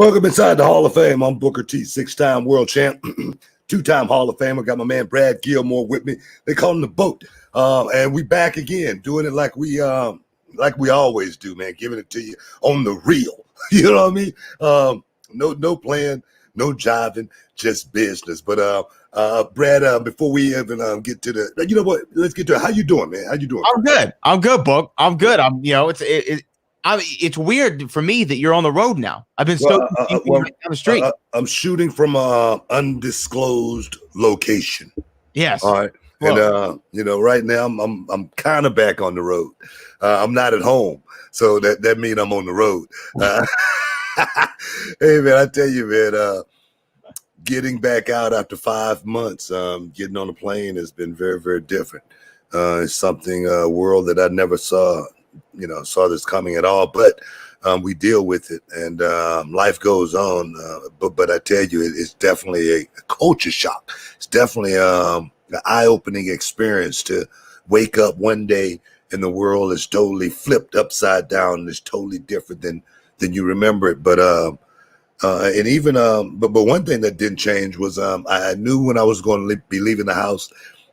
Welcome inside the Hall of Fame. I'm Booker T, 6-time world champ, 2-time Hall of Famer. Got my man Brad Gilmore with me. They call him the GOAT. And we back again, doing it like we always do, man. Giving it to you on the real. You know what I mean? No playing, no jiving, just business. But Brad, before we even get to the, you know what? Let's get to it. How you doing, man? How you doing? I'm good, Book. I'm good. It's weird for me that you're on the road now. I've been down the street. I'm shooting from a undisclosed location. Yes. All right. And right now I'm kind of back on the road. I'm not at home, so that means I'm on the road. Hey man, I tell you, man, getting back out after 5 months, getting on a plane has been very, very different. It's something, a world that I never saw this coming at all, but we deal with it, and life goes on. But I tell you, it's definitely a culture shock. It's definitely an eye-opening experience to wake up one day and the world is totally flipped upside down and it's totally different than you remember it. But one thing that didn't change was I knew when I was going to be leaving the house.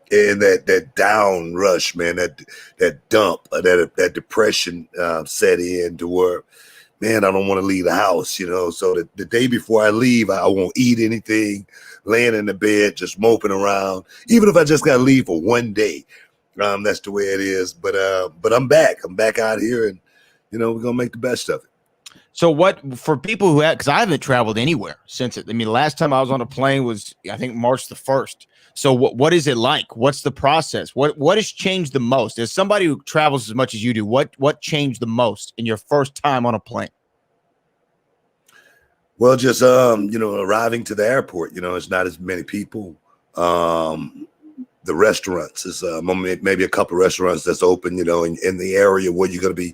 And that down rush, man, that dump, that depression set in to where, man, I don't want to leave the house, So the day before I leave, I won't eat anything, laying in the bed, just moping around. Even if I just got to leave for one day, that's the way it is. But I'm back. I'm back out here, and we're gonna make the best of it. So what for people who because I haven't traveled anywhere since it. I mean, the last time I was on a plane was I think March the 1st. So what is it like? What's the process? What has changed the most? As somebody who travels as much as you do, what changed the most in your first time on a plane? Well, just arriving to the airport, it's not as many people. The restaurants is maybe a couple of restaurants that's open, in the area where you're going to be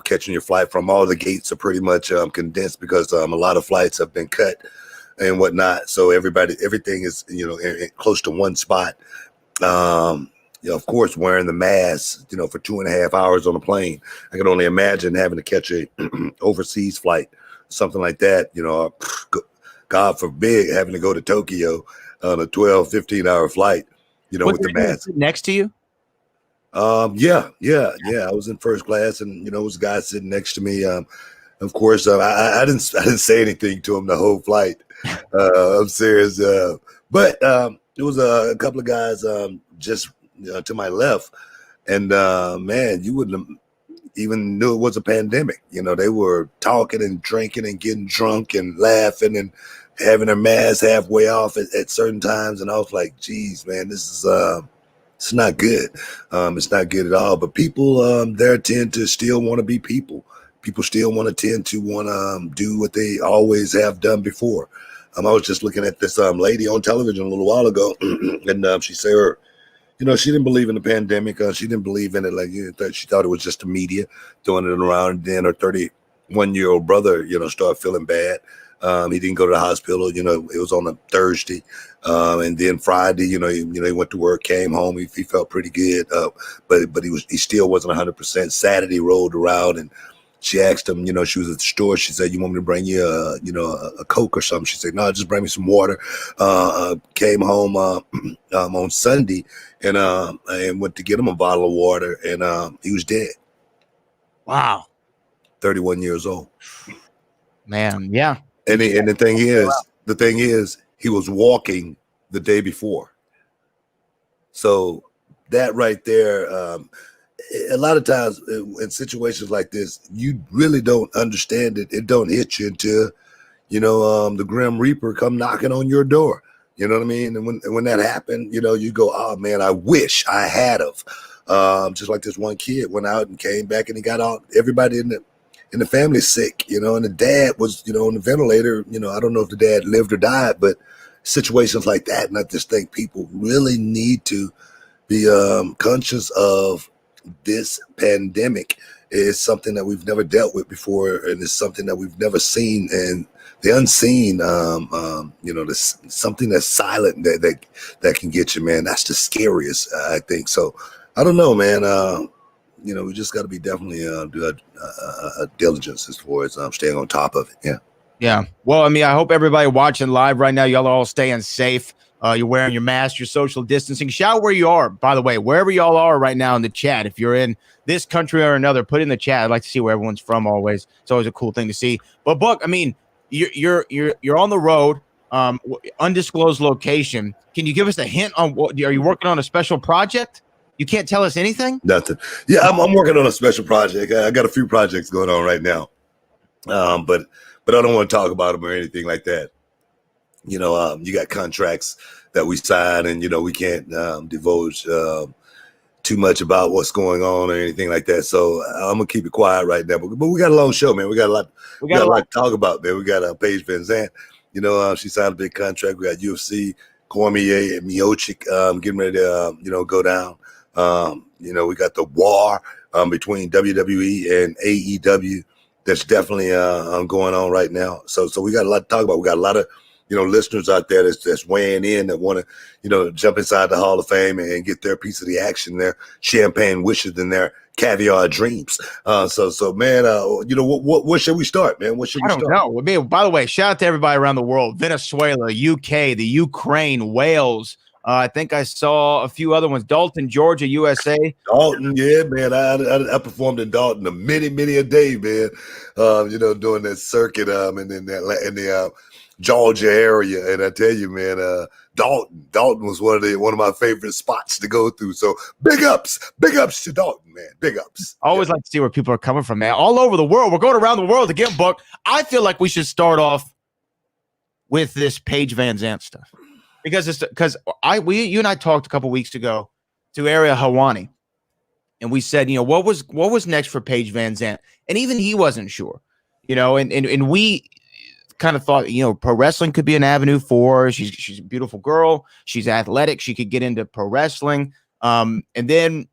catching your flight from. All the gates are pretty much condensed because a lot of flights have been cut and whatnot. So everything is, close to one spot. Of course, wearing the mask, for 2.5 hours on a plane. I can only imagine having to catch a overseas flight, something like that, God forbid having to go to Tokyo on a 12-15 hour flight, with the mask. Next to you? Yeah. I was in first class, and it was a guy sitting next to me. Of course, I didn't say anything to him the whole flight. I'm serious. But it was a couple of guys just to my left, and man, you wouldn't have even knew it was a pandemic. They were talking and drinking and getting drunk and laughing and having their masks halfway off at certain times, and I was like, geez, man, this is it's not good. It's not good at all. But people there tend to still want to be people. People still tend to want to do what they always have done before. I was just looking at this lady on television a little while ago, and she said she didn't believe in the pandemic. She didn't believe in it. She thought it was just the media throwing it around. And then her 31-year-old brother, started feeling bad. He didn't go to the hospital. It was on a Thursday, and then Friday. He went to work, came home. He felt pretty good, but he still wasn't 100%. Saturday rolled around, and she asked him. She was at the store. She said, "You want me to bring you a Coke or something?" She said, "No, just bring me some water." Came home on Sunday, and went to get him a bottle of water, and he was dead. Wow, 31 years old. Man, yeah. And the thing is, he was walking the day before. So that right there, a lot of times in situations like this, you really don't understand it. It don't hit you until, the Grim Reaper come knocking on your door. You know what I mean? And when that happened, you go, oh man, I wish I had of. Just like this one kid went out and came back, and he got all everybody in the family sick, and the dad was, on the ventilator. I don't know if the dad lived or died, but situations like that. And I just think people really need to be conscious of this pandemic. Is something that we've never dealt with before, and it's something that we've never seen. And the unseen, something that's silent that can get you, man. That's the scariest, I think. So I don't know, man. We just got to be definitely do a diligence as far as staying on top of it. Yeah. Yeah. Well, I mean, I hope everybody watching live right now, y'all are all staying safe. You're wearing your mask, your social distancing. Shout where you are, by the way, wherever y'all are right now in the chat. If you're in this country or another, put in the chat. I'd like to see where everyone's from always. It's always a cool thing to see. But Buck, I mean, you're on the road, undisclosed location. Can you give us a hint on what are you working on a special project? You can't tell us anything? Nothing. Yeah, I'm working on a special project. I got a few projects going on right now. But I don't want to talk about them or anything like that. You know, you got contracts that we sign, and we can't divulge too much about what's going on or anything like that. So I'm gonna keep it quiet right now. But we got a long show, man. We got a lot. We got a lot to talk about, man. We got Paige Vanzant. She signed a big contract. We got UFC, Cormier, and Miocic getting ready to go down. We got the war between WWE and AEW. That's definitely going on right now. So we got a lot to talk about. We got a lot of listeners out there that's weighing in that want to jump inside the Hall of Fame and get their piece of the action, their champagne wishes and their caviar dreams. So man, what should we start, man? What should we start? I don't know. By the way, shout out to everybody around the world: Venezuela, UK, the Ukraine, Wales. I think I saw a few other ones. Dalton, Georgia, USA. Dalton, yeah, man. I performed in Dalton many a day, man. Doing that circuit and in the Georgia area. And I tell you, man, Dalton was one of my favorite spots to go through. So big ups to Dalton, man. Big ups. I always like to see where people are coming from, man. All over the world. We're going around the world again, Buck. I feel like we should start off with this Paige Vanzant stuff. Because you and I talked a couple weeks ago to Ariel Helwani, and we said, what was next for Paige Vanzant, and even he wasn't sure, and we kind of thought, pro wrestling could be an avenue for her. She's a beautiful girl, she's athletic, she could get into pro wrestling, and then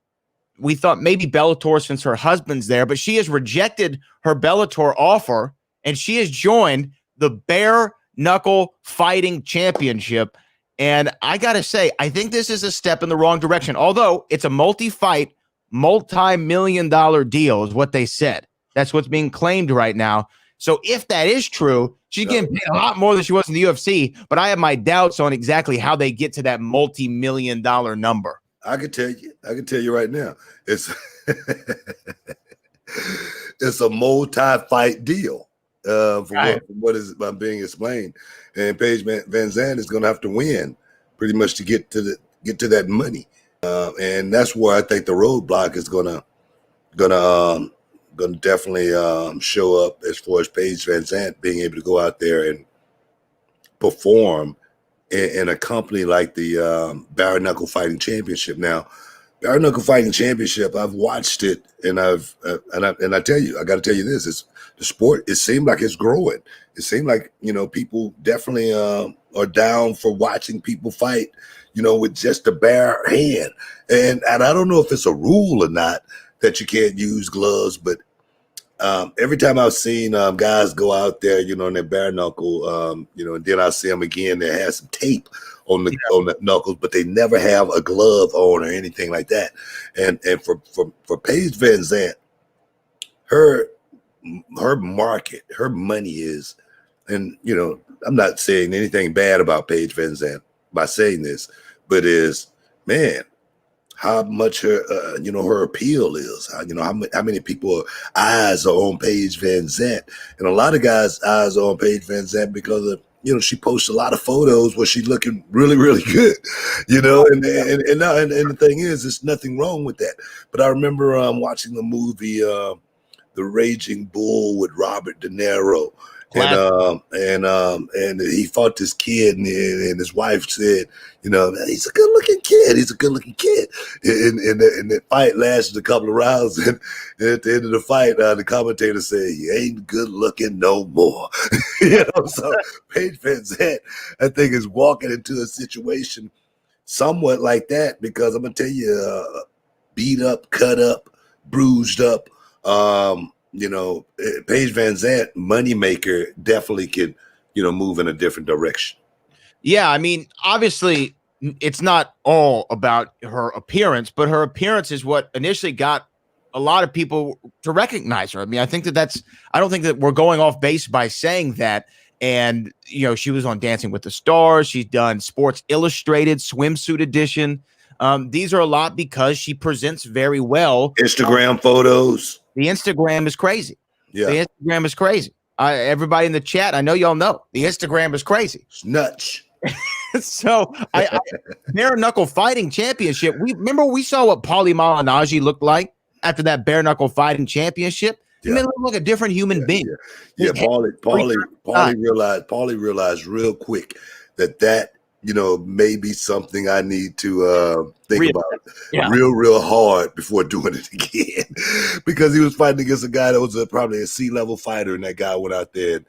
we thought maybe Bellator since her husband's there, but she has rejected her Bellator offer, and she has joined the Bare Knuckle Fighting Championship. And I got to say, I think this is a step in the wrong direction, although it's a multi-fight, multi-million-dollar deal is what they said. That's what's being claimed right now. So if that is true, she's getting paid a lot more than she was in the UFC, but I have my doubts on exactly how they get to that multi-million-dollar number. I can tell you right now, it's it's a multi-fight deal for what is being explained. And Paige Vanzant is going to have to win pretty much to get to that money, and that's where I think the roadblock is gonna definitely show up as far as Paige Vanzant being able to go out there and perform in a company like the Bare Knuckle Fighting Championship. Now, Bare Knuckle Fighting Championship, I've watched it, and I tell you, I got to tell you this: it's the sport. It seemed like it's growing. It seemed like people definitely are down for watching people fight, with just a bare hand. And I don't know if it's a rule or not that you can't use gloves, but every time I've seen guys go out there, in their bare knuckle, and then I see them again, they have some tape on the knuckles, but they never have a glove on or anything like that. And for Paige Vanzant, her market, her money is, and I'm not saying anything bad about Paige Vanzant by saying this, but is, man, how much her her appeal is, how many people eyes are on Paige Vanzant, and a lot of guys' eyes are on Paige Vanzant because of she posts a lot of photos where she's looking really good, and the thing is, there's nothing wrong with that. But I remember watching the movie The Raging Bull with Robert De Niro. And he fought this kid, and his wife said, he's a good looking kid. He's a good looking kid. And the fight lasted a couple of rounds. And at the end of the fight, the commentator said, he ain't good looking no more. So Paige Vanzant, I think, is walking into a situation somewhat like that, because I'm going to tell you, beat up, cut up, bruised up, Paige Vanzant, moneymaker, definitely could, move in a different direction. Yeah, I mean, obviously, it's not all about her appearance, but her appearance is what initially got a lot of people to recognize her. I mean, I don't think that we're going off base by saying that. And, she was on Dancing with the Stars. She's done Sports Illustrated swimsuit edition. These are a lot because she presents very well. Instagram photos. The Instagram is crazy. Yeah. The Instagram is crazy. Everybody in the chat, I know y'all know the Instagram is crazy. It's nuts. So bare knuckle fighting championship. We saw what Paulie Malignaggi looked like after that bare knuckle fighting championship. He made him look like a different human being. Yeah, Paulie realized real quick that may be something I need to think about real hard before doing it again. Because he was fighting against a guy that was probably a C-level fighter, and that guy went out there and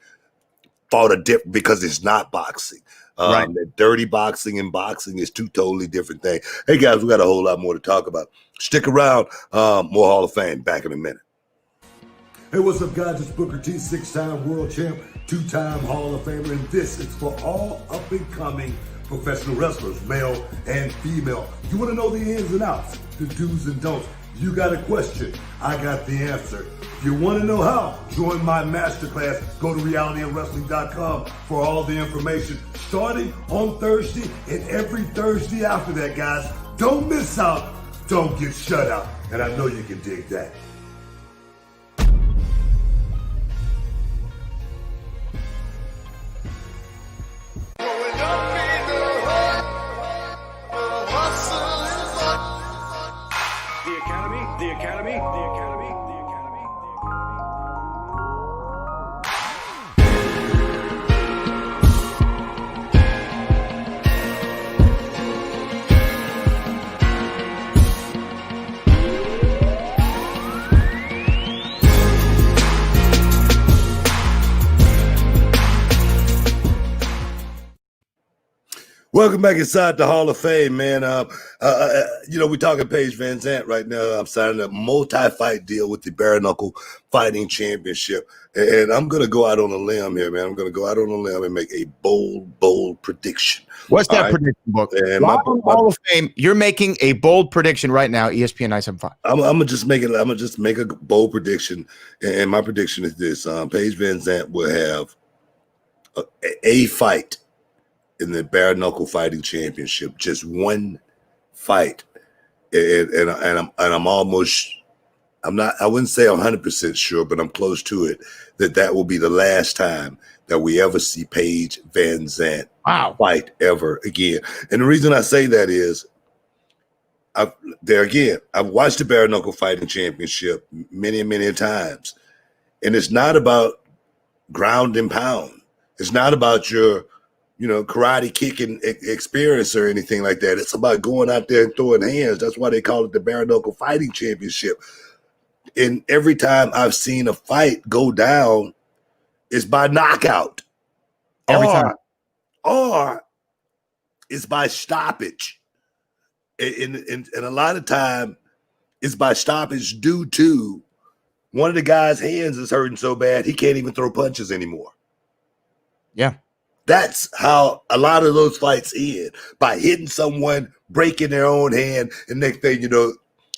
fought because it's not boxing. That dirty boxing and boxing is two totally different things. Hey guys, we got a whole lot more to talk about. Stick around. More Hall of Fame back in a minute. Hey, what's up, guys? It's Booker T, 6-time world champ, 2-time Hall of Famer, and this is for all up-and-coming professional wrestlers, male and female. You want to know the ins and outs, the do's and don'ts. You got a question, I got the answer. If you want to know how, join my masterclass. Go to realityofwrestling.com for all the information, starting on Thursday and every Thursday after that, guys. Don't miss out. Don't get shut out. And I know you can dig that. The Academy. Welcome back inside the Hall of Fame, man. We're talking Paige Vanzant right now. I'm signing a multi-fight deal with the Bare Knuckle Fighting Championship. And I'm going to go out on a limb here, man. I'm going to go out on a limb and make a bold prediction. What's that prediction, book? And Hall of Fame, you're making a bold prediction right now, ESPN 975. I'm gonna just make a bold prediction. And my prediction is this. Paige Vanzant will have a fight in the Bare Knuckle Fighting Championship, just one fight, and I wouldn't say 100% sure, but I'm close to it that will be the last time that we ever see Paige Vanzant fight ever again. And the reason I say that is, I've watched the Bare Knuckle Fighting Championship many times, and it's not about ground and pound. It's not about your karate kicking experience or anything like that. It's about going out there and throwing hands. That's why they call it the Bare Knuckle Fighting Championship. And every time I've seen a fight go down, it's by knockout. Every time. Or it's by stoppage. And a lot of time it's by stoppage due to one of the guy's hands is hurting so bad he can't even throw punches anymore. Yeah. That's how a lot of those fights end, by hitting someone, breaking their own hand, and next thing you know,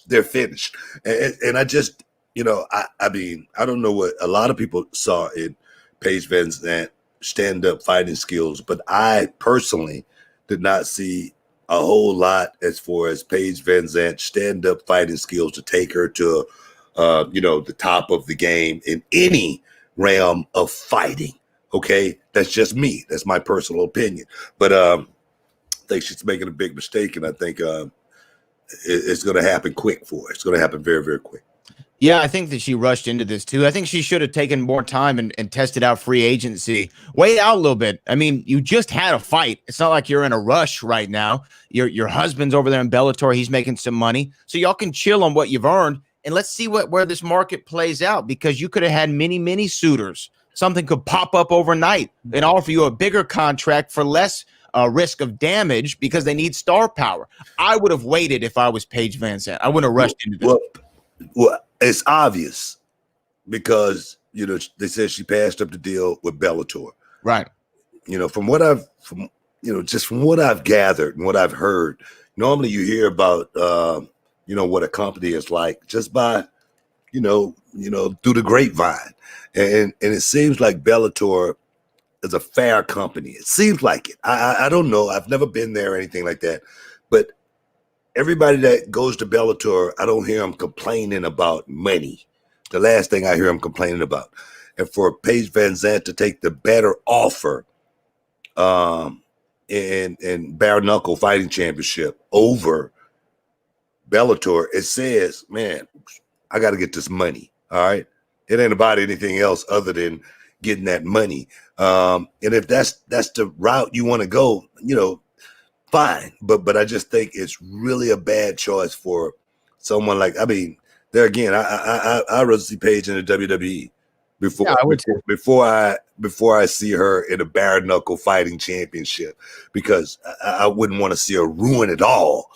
they're finished. And I just, I mean, I don't know what a lot of people saw in Paige Vanzant stand-up fighting skills, but I personally did not see a whole lot as far as Paige Vanzant stand-up fighting skills to take her to, the top of the game in any realm of fighting. Okay, that's just me. That's my personal opinion. But I think she's making a big mistake, and I think it's going to happen quick for her. It's going to happen very, very quick. Yeah, I think that she rushed into this too. I think she should have taken more time and tested out free agency. Wait out a little bit. I mean, you just had a fight. It's not like you're in a rush right now. Your husband's over there in Bellator. He's making some money. So y'all can chill on what you've earned, and let's see where this market plays out, because you could have had many suitors. Something could pop up overnight and offer you a bigger contract for less risk of damage because they need star power. I would have waited if I was Paige Vanzant. I wouldn't have rushed into this. Well, it's obvious because, they said she passed up the deal with Bellator. Right. From what I've gathered and what I've heard, normally you hear about, what a company is like just by, through the grapevine. And it seems like Bellator as a fair company. It seems like it. I don't know. I've never been there or anything like that, but everybody that goes to Bellator, I don't hear them complaining about money. The last thing I hear them complaining about, and for Paige Vanzant to take the better offer, in bare knuckle fighting championship over Bellator, it says, man, I got to get this money. All right. It ain't about anything else other than getting that money. And if that's the route you want to go, fine. But I just think it's really a bad choice for someone like, I mean, there again, I rather see Paige in the WWE before I see her in a bare knuckle fighting championship, because I wouldn't want to see her ruin it all.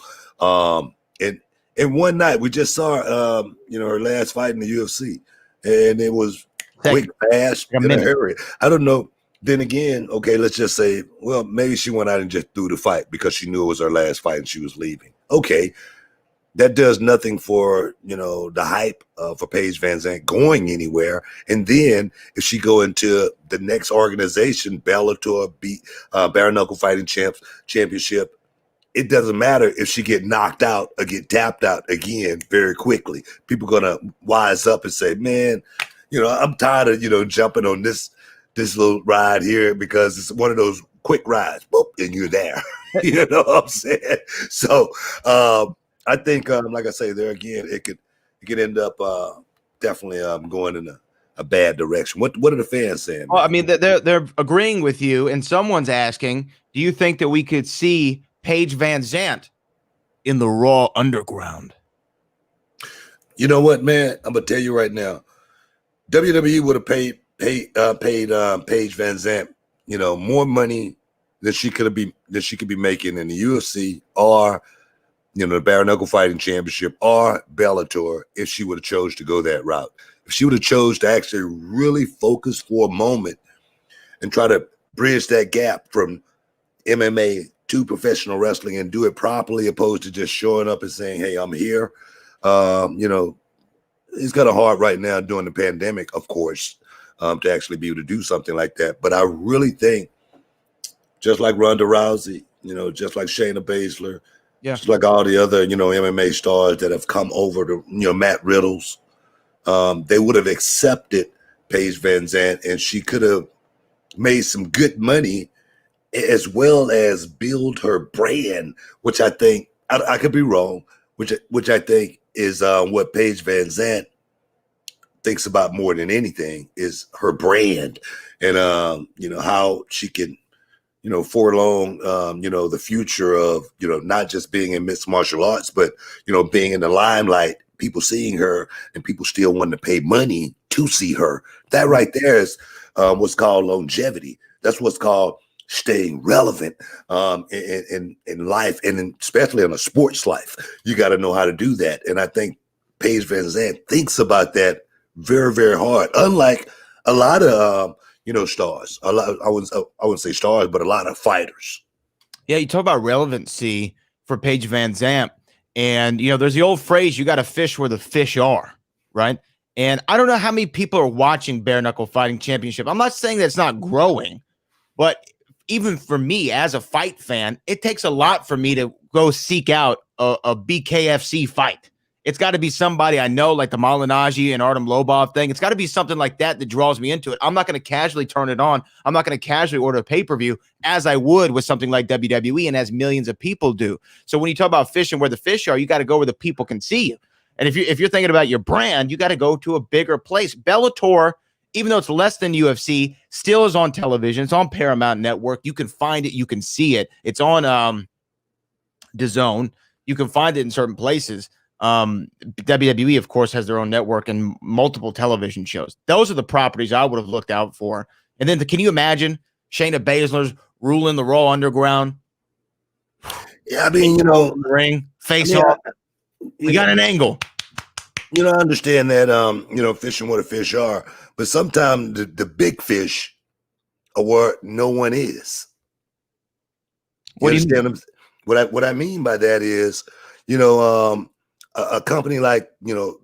And one night we just saw her last fight in the UFC, and it was quick, fast, in a hurry. I don't know. Then again, okay, let's just say, well, maybe she went out and just threw the fight because she knew it was her last fight and she was leaving. Okay, that does nothing for the hype for Paige Vanzant going anywhere. And then if she go into the next organization, Bellator, bare knuckle fighting championship, it doesn't matter if she get knocked out or get tapped out again very quickly. People gonna wise up and say, man, I'm tired of jumping on this little ride here because it's one of those quick rides. Boop, and you're there. You know what I'm saying? So I think, like I say, there again, it could end up definitely going in a bad direction. What are the fans saying? Well, I mean, they're agreeing with you, and someone's asking, do you think that we could see Paige Vanzant in the Raw Underground? You know what, man? I'm gonna tell you right now, WWE would have paid Paige Vanzant, more money than she could be making in the UFC or the bare knuckle fighting championship or Bellator if she would have chose to go that route. If she would have chose to actually really focus for a moment and try to bridge that gap from MMA to professional wrestling and do it properly, opposed to just showing up and saying, hey, I'm here. It's kind of hard right now during the pandemic, of course, to actually be able to do something like that. But I really think, just like Ronda Rousey, just like Shayna Baszler, just like all the other, MMA stars that have come over to, Matt Riddles, they would have accepted Paige Vanzant, and she could have made some good money as well as build her brand, which I think, I could be wrong, which I think is what Paige Vanzant thinks about more than anything is her brand and, how she can, forelong, the future of, not just being in mixed martial arts, but, being in the limelight, people seeing her and people still wanting to pay money to see her. That right there is what's called longevity. That's what's called staying relevant in life, and especially in a sports life. You got to know how to do that. And I think Paige Vanzant thinks about that very, very hard. Unlike a lot of stars, I wouldn't say stars, but a lot of fighters. Yeah, you talk about relevancy for Paige Vanzant, and there's the old phrase, you got to fish where the fish are, right? And I don't know how many people are watching bare knuckle fighting championship. I'm not saying that it's not growing, but even for me as a fight fan, it takes a lot for me to go seek out a BKFC fight. It's got to be somebody I know, like the Malignaggi and Artem Lobov thing. It's got to be something like that that draws me into it. I'm not going to casually turn it on. I'm not going to casually order a pay-per-view as I would with something like WWE and as millions of people do. So when you talk about fishing where the fish are, you got to go where the people can see you. And if you're thinking about your brand, you got to go to a bigger place. Bellator, even though it's less than UFC, still is on television. It's on Paramount Network. You can find it. You can see it. It's on DAZN. You can find it in certain places. WWE, of course, has their own network and multiple television shows. Those are the properties I would have looked out for. And then can you imagine Shayna Baszler's ruling the Raw Underground? Yeah, I mean, ring, face off. We got an angle. I understand that, fishing where the fish are, but sometimes the big fish are where no one is. You understand what I mean by that is, a company like,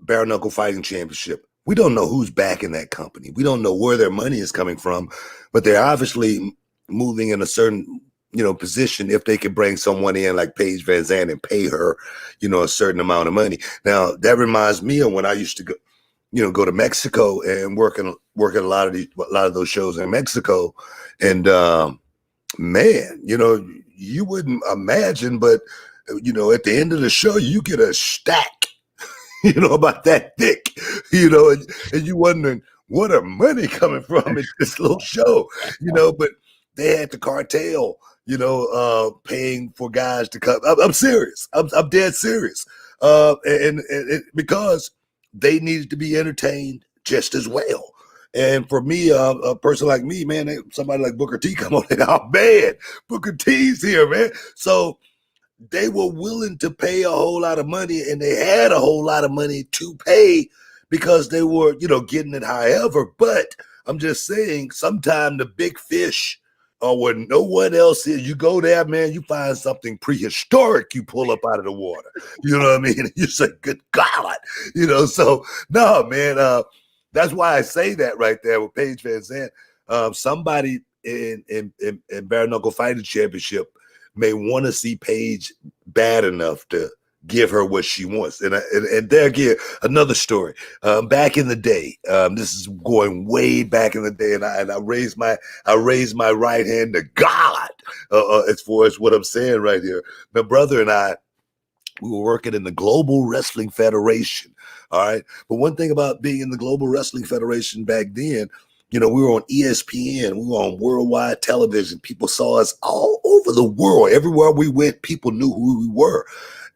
bare knuckle fighting championship, we don't know who's backing that company. We don't know where their money is coming from, but they're obviously moving in a certain, position if they could bring someone in like Paige Vanzant and pay her, a certain amount of money. Now that reminds me of when I used to go to Mexico and working a lot of those shows in Mexico, and man, you wouldn't imagine, but at the end of the show, you get a stack, about that thick, and you wondering where the money coming from at this little show, but they had the cartel, paying for guys to come. I'm serious. I'm dead serious. And because they needed to be entertained just as well. And for me, a person like me, man, somebody like Booker T come on and, oh man, Booker T's here, man. So they were willing to pay a whole lot of money, and they had a whole lot of money to pay because they were, getting it however. But I'm just saying, sometimes the big fish or when no one else is, you go there, man, you find something prehistoric you pull up out of the water. You know what I mean? You say, good God, so no, man, that's why I say that right there with Paige Vanzant. Somebody in bare knuckle fighting championship may want to see Paige bad enough to give her what she wants. And there again, another story. Back in the day, this is going way back in the day, and I raised my right hand to God as far as what I'm saying right here. My brother and I, we were working in the Global Wrestling Federation. All right. But one thing about being in the Global Wrestling Federation back then, we were on ESPN, we were on worldwide television. People saw us all over the world. Everywhere we went, people knew who we were.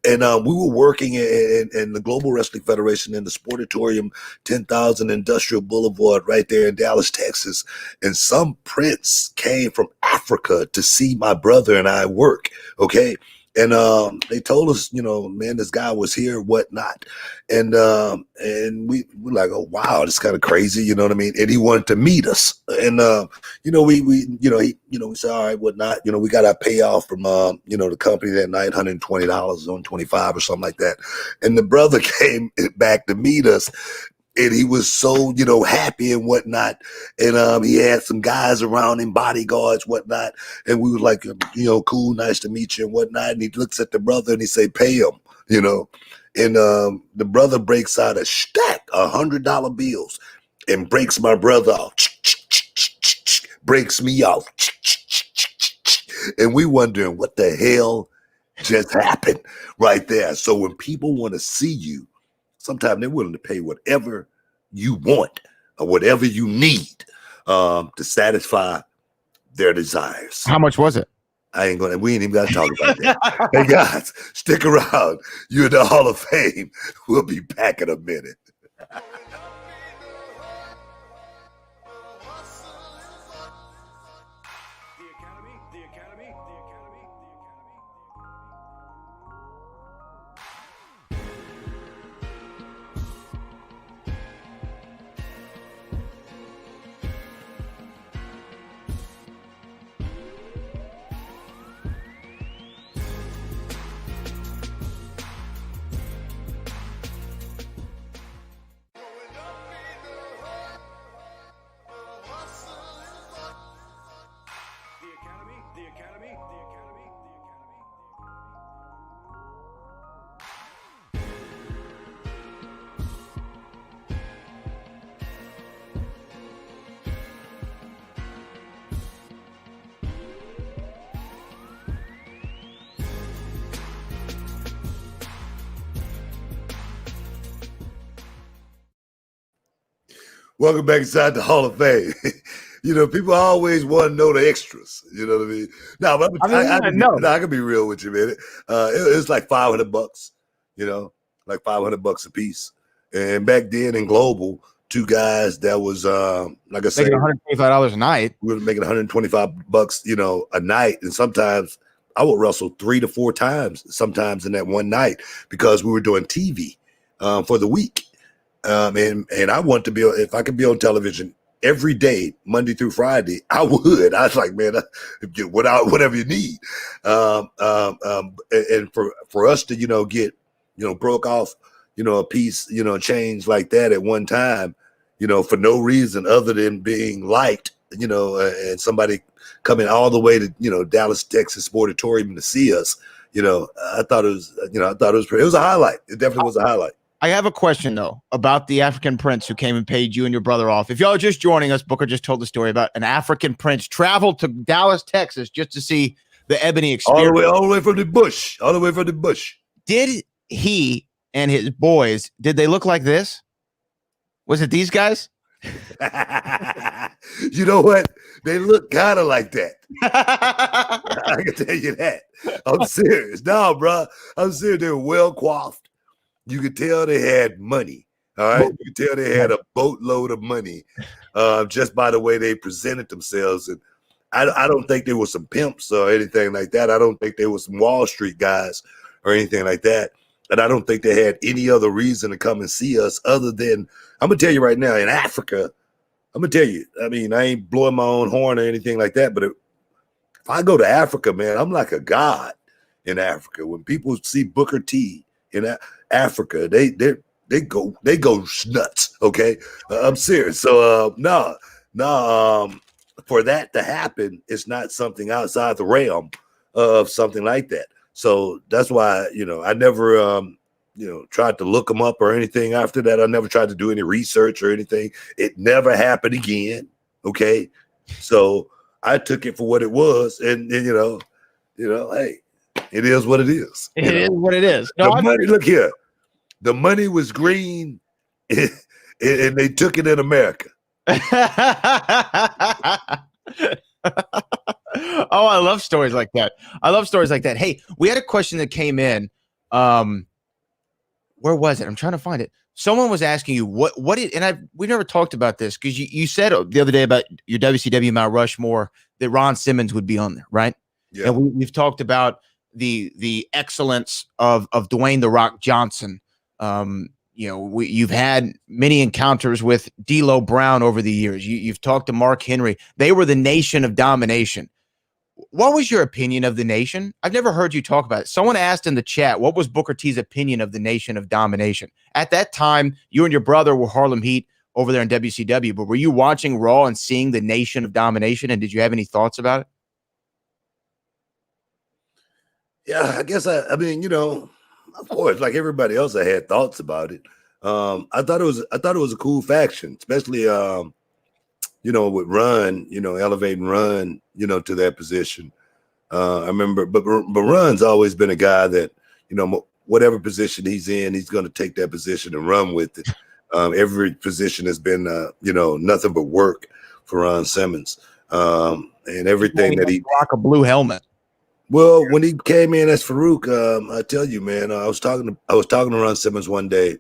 And we were working in the Global Wrestling Federation in the Sportatorium, 10,000 Industrial Boulevard right there in Dallas, Texas. And some prince came from Africa to see my brother and I work, okay? And they told us, man, this guy was here, whatnot. And we were like, oh, wow, this is kind of crazy, you know what I mean? And he wanted to meet us. And, we said, all right, whatnot. We got our payoff from, the company that night, $120, $125 or something like that. And the brother came back to meet us. And he was so, happy and whatnot. And he had some guys around him, bodyguards, whatnot. And we were like, cool, nice to meet you and whatnot. And he looks at the brother and he say, pay him, And the brother breaks out a stack of $100 bills and breaks my brother off, breaks me off. And we wondering what the hell just happened right there. So when people want to see you, sometimes they're willing to pay whatever you want or whatever you need to satisfy their desires. How much was it? We ain't even got to talk about that. Hey guys, stick around. You're in the Hall of Fame. We'll be back in a minute. Welcome back inside the Hall of Fame. People always want to know the extras. You know what I mean? No, but I can be real with you, man. It's like $500, like $500 a piece. And back then in Global, two guys that was like I said, $125 a night. We were making $125, a night, and sometimes I would wrestle 3 to 4 times, sometimes in that one night, because we were doing TV for the week. And I want to be, if I could be on television every day, Monday through Friday, I would. I was like, man, get whatever you need. And for us to, get, broke off, a piece, change like that at one time, for no reason other than being liked, and somebody coming all the way to, Dallas, Texas Sportatorium to see us, I thought it was, it was a highlight. It definitely was a highlight. I have a question, though, about the African prince who came and paid you and your brother off. If y'all are just joining us, Booker just told the story about an African prince traveled to Dallas, Texas, just to see the Ebony experience. All the way from the bush. All the way from the bush. Did he and his boys, did they look like this? Was it these guys? You know what? They look kind of like that. I can tell you that. I'm serious. No, bro. I'm serious. They were well coiffed. You could tell they had money. All right. You could tell they had a boatload of money just by the way they presented themselves. And I don't think they were some pimps or anything like that. I don't think they were some Wall Street guys or anything like that. And I don't think they had any other reason to come and see us other than, I'm going to tell you right now, in Africa, I'm going to tell you, I mean, I ain't blowing my own horn or anything like that, but if I go to Africa, man, I'm like a god in Africa. When people see Booker T in Africa, they go nuts. Okay, I'm serious. So for that to happen, it's not something outside the realm of something like that. So that's why I never tried to look them up or anything after that. I never tried to do any research or anything. It never happened again. Okay, so I took it for what it was, and hey, it is what it is. It is what it is. No, look here. The money was green, and they took it in America. Oh, I love stories like that. Hey, we had a question that came in. Where was it? I'm trying to find it. Someone was asking you we never talked about this because you said the other day about your WCW Mount Rushmore that Ron Simmons would be on there, right? Yeah. And we've talked about the excellence of Dwayne The Rock Johnson. You've had many encounters with D'Lo Brown over the years. You've talked to Mark Henry. They were the Nation of Domination. What was your opinion of the Nation? I've never heard you talk about it. Someone asked in the chat, what was Booker T's opinion of the Nation of Domination? At that time, you and your brother were Harlem Heat over there in WCW, but were you watching Raw and seeing the Nation of Domination, and did you have any thoughts about it? Yeah, I guess I mean, of course, like everybody else, I had thoughts about it. I thought it was a cool faction, especially with Run, elevating Run, to that position. I remember, but Run's always been a guy that, whatever position he's in, he's going to take that position and run with it. Every position has been, nothing but work for Ron Simmons, and everything that he rock a blue helmet. Well, when he came in as Farouk, I tell you, man, I was talking to Ron Simmons one day,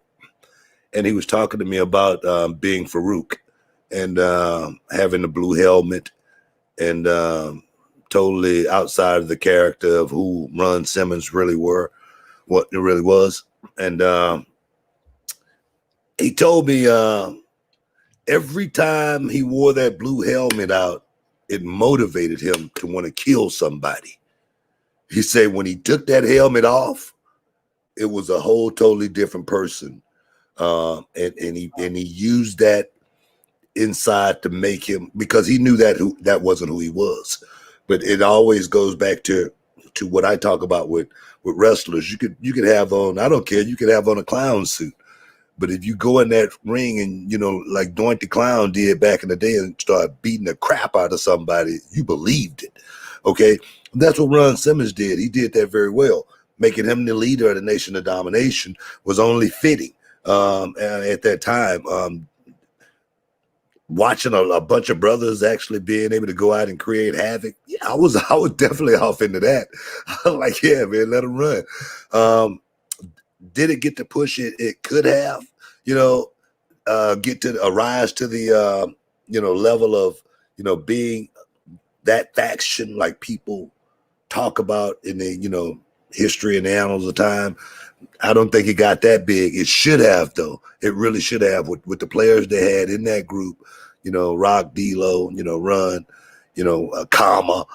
and he was talking to me about being Farouk and having the blue helmet and totally outside of the character of who Ron Simmons really were, what it really was. And he told me every time he wore that blue helmet out, it motivated him to want to kill somebody. He said when he took that helmet off, it was a whole totally different person. And he used that inside to make him, because he knew that wasn't who he was. But it always goes back to what I talk about with wrestlers. You could have on, I don't care, you could have on a clown suit. But if you go in that ring and, like Doink the Clown did back in the day and start beating the crap out of somebody, you believed it. Okay? That's what Ron Simmons did. He did that very well. Making him the leader of the Nation of Domination was only fitting at that time. Watching a bunch of brothers actually being able to go out and create havoc, yeah, I was definitely off into that. I was like, yeah, man, let him run. Did it get the push it could have, get to rise to the level of being that faction like people talk about in the history and the annals of time. I don't think it got that big. It should have, though. It really should have with the players they had in that group. Rock, D'Lo, Run. a comma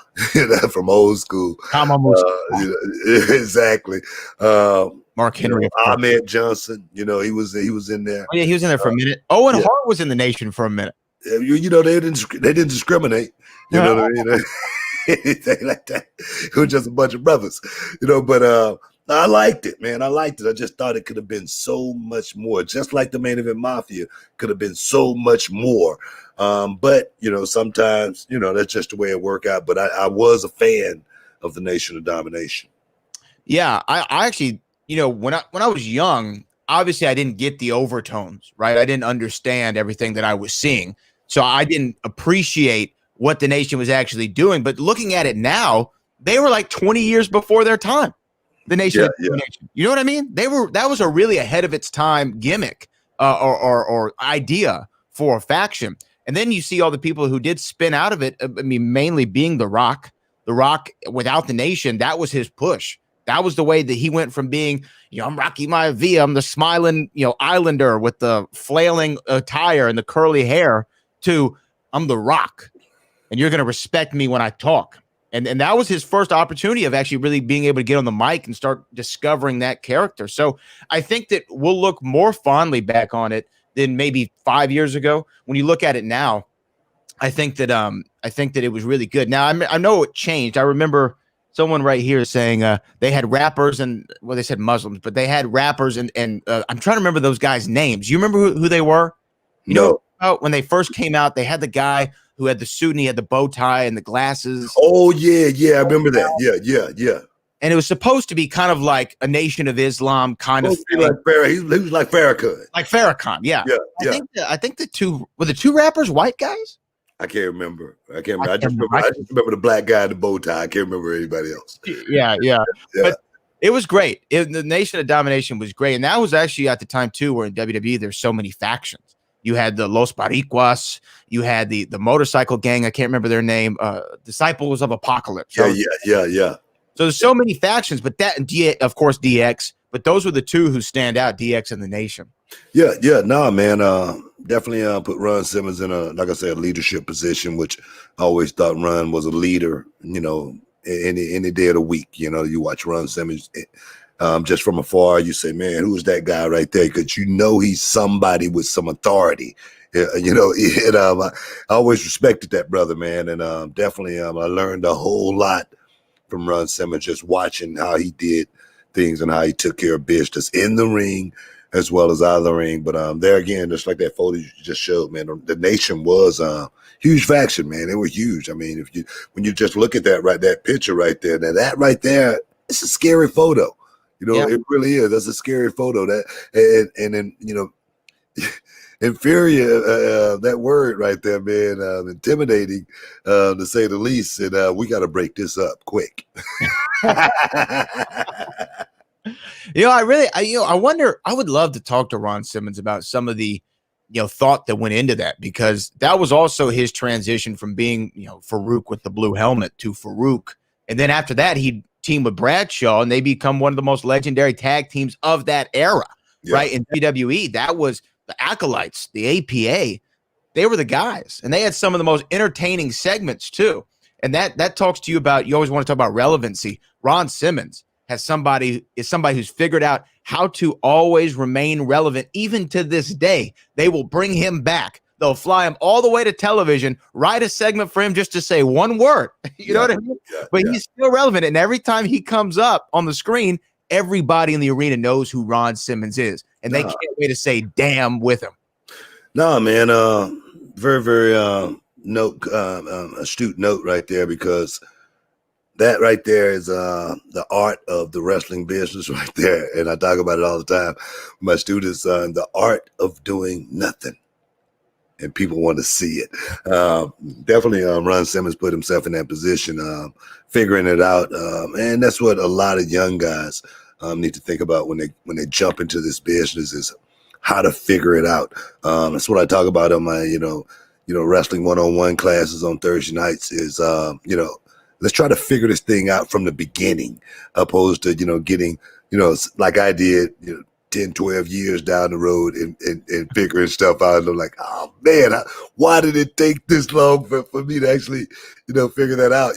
from old school. Exactly. Mark Henry, Ahmed Johnson. He was in there. Oh, yeah, he was in there for a minute. Owen Hart was in the Nation for a minute. They didn't discriminate. You know what I mean? Anything like that. It was just a bunch of brothers. But I liked it, man. I liked it. I just thought it could have been so much more. Just like the Main Event Mafia could have been so much more. But sometimes that's just the way it worked out. But I was a fan of the Nation of Domination. Yeah, I actually, when I was young, obviously I didn't get the overtones, right? I didn't understand everything that I was seeing, so I didn't appreciate what the Nation was actually doing. But looking at it now, they were like 20 years before their time. The Nation, you know what I mean? That was a really ahead of its time gimmick or idea for a faction. And then you see all the people who did spin out of it. I mean, mainly being The Rock. The Rock, without the Nation, that was his push. That was the way that he went from being, I'm Rocky Maivia, I'm the smiling, Islander with the flailing attire and the curly hair, to I'm The Rock, and you're going to respect me when I talk. And that was his first opportunity of actually really being able to get on the mic and start discovering that character. So I think that we'll look more fondly back on it than maybe 5 years ago. When you look at it now, I think that it was really good. Now I know it changed. I remember someone right here saying they had rappers they said Muslims, but they had rappers and I'm trying to remember those guys' names. You remember who they were? You know, when they first came out, they had the guy who had the suit and he had the bow tie and the glasses. Oh yeah, I remember that. Yeah. And it was supposed to be kind of like a Nation of Islam kind of thing. He was like Farrakhan. Like Farrakhan, yeah. I think the two rappers white guys. I can't remember. I just remember the black guy in the bow tie. I can't remember anybody else. Yeah. But it was great. The Nation of Domination was great. And that was actually at the time, too, where in WWE, there's so many factions. You had the Los Baricuas. You had the motorcycle gang. I can't remember their name. Disciples of Apocalypse. Yeah. So there's so many factions, but of course, DX. But those were the two who stand out, DX and the Nation. Yeah. No, man. Definitely put Ron Simmons in a leadership position, which I always thought Ron was a leader, any day of the week. You watch Ron Simmons just from afar, you say, man, who's that guy right there? Because he's somebody with some authority. I always respected that brother, man. And definitely I learned a whole lot from Ron Simmons, just watching how he did things and how he took care of business in the ring as well as out of the ring. But there again, just like that photo you just showed, man, the Nation was a huge faction, man. They were huge. I mean, when you just look at that picture right there, now that right there, it's a scary photo. It really is. That's a scary photo. And then inferior, that word right there, man, intimidating, to say the least. And we got to break this up quick. I wonder, I would love to talk to Ron Simmons about some of the, thought that went into that, because that was also his transition from being, Farouk with the blue helmet to Farouk. And then after that, he'd team with Bradshaw and they become one of the most legendary tag teams of that era, right? In WWE, that was the Acolytes, the APA. They were the guys, and they had some of the most entertaining segments too. And that talks to you about, you always want to talk about relevancy. Ron Simmons is somebody who's figured out how to always remain relevant. Even to this day, they will bring him back. They'll fly him all the way to television, write a segment for him just to say one word. You know what I mean? But he's still relevant. And every time he comes up on the screen, everybody in the arena knows who Ron Simmons is. And they can't wait to say damn with him. No, man. Very, very astute note right there, because that right there is the art of the wrestling business right there. And I talk about it all the time with my students, the art of doing nothing. And people want to see it. Definitely, Ron Simmons put himself in that position, figuring it out, and that's what a lot of young guys need to think about when they jump into this business, is how to figure it out. That's what I talk about on my wrestling 101 classes on Thursday nights. Is let's try to figure this thing out from the beginning, opposed to getting like I did. 10, 12 years down the road and figuring stuff out. And I'm like, oh man, why did it take this long for me to actually, figure that out?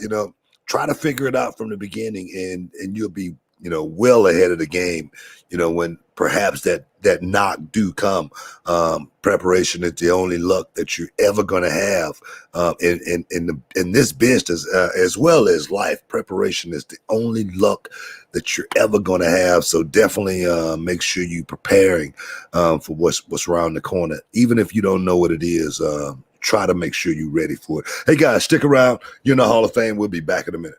Try to figure it out from the beginning, and you'll be, well ahead of the game, when perhaps that knock do come. Preparation is the only luck that you're ever going to have in this business, as well as life. Preparation is the only luck that you're ever going to have. So definitely make sure you're preparing for what's around the corner. Even if you don't know what it is, try to make sure you're ready for it. Hey guys, stick around. You're in the Hall of Fame. We'll be back in a minute.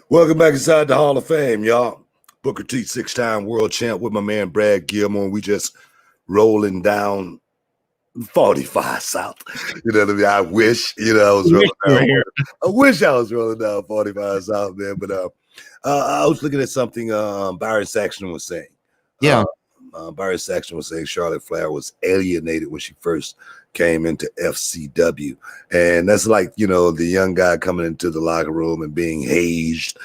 Welcome back inside the Hall of Fame, y'all. Booker T, 6-time world champ with my man Brad Gilmore. We just rolling down 45 South. You know what I mean? I wish, I was rolling down. I wish I was rolling down 45 South, man. But I was looking at something Byron Saxton was saying. Yeah. Byron Saxton was saying Charlotte Flair was alienated when she first came into FCW. And that's like, the young guy coming into the locker room and being hazed,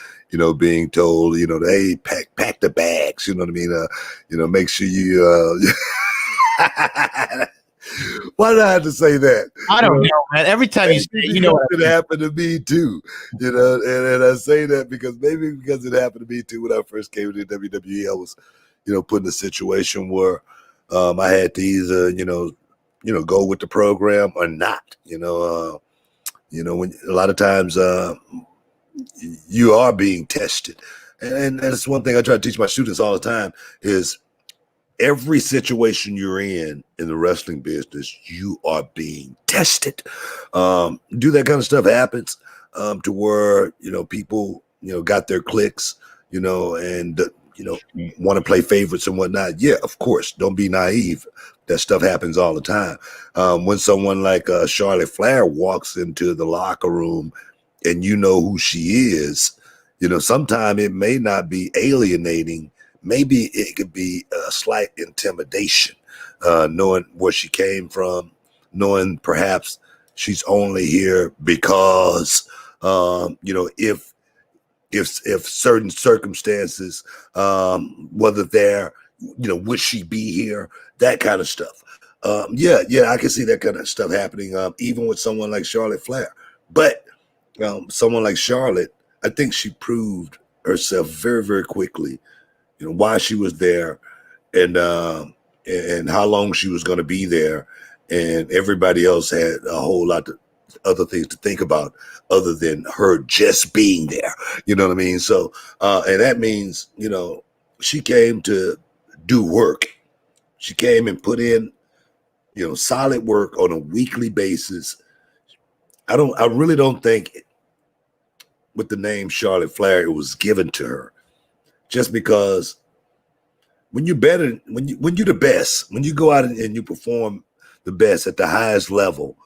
being told, hey, pack the bags, you know what I mean? Make sure you why did I have to say that? I don't know, man. Every time you say it, it happened to me too, and I say that because it happened to me too when I first came to the WWE. I was, put in a situation where I had to either, go with the program or not. When a lot of times you are being tested, and that's one thing I try to teach my students all the time is every situation you're in the wrestling business, you are being tested. Do that kind of stuff happens to where people got their clicks, and want to play favorites and whatnot. Yeah, of course. Don't be naive. That stuff happens all the time. When someone like Charlotte Flair walks into the locker room and you know who she is, sometimes it may not be alienating. Maybe it could be a slight intimidation, knowing where she came from, knowing perhaps she's only here because, if certain circumstances, whether they're, would she be here, that kind of stuff. Yeah, I can see that kind of stuff happening, even with someone like Charlotte Flair. But someone like Charlotte, I think she proved herself very, very quickly, why she was there and how long she was going to be there. And everybody else had a whole lot of other things to think about other than her just being there. You know what I mean? So, and that means, she came to do work. She came and put in, solid work on a weekly basis. I really don't think with the name Charlotte Flair, it was given to her just because when you're better, when you're the best, when you go out and you perform the best at the highest level,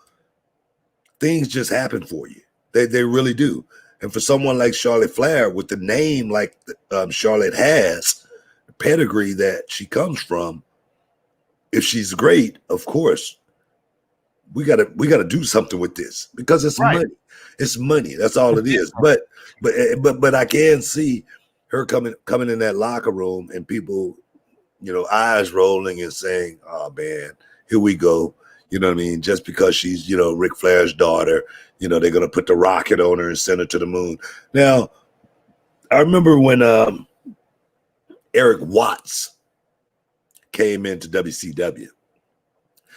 things just happen for you. They really do. And for someone like Charlotte Flair with the name like Charlotte has, the pedigree that she comes from, if she's great, of course, we gotta do something with this because it's right. money. It's money. That's all it is. But I can see her coming in that locker room and people, eyes rolling and saying, "Oh man, here we go." You know what I mean? Just because she's, Ric Flair's daughter, they're going to put the rocket on her and send her to the moon. Now, I remember when Eric Watts came into WCW.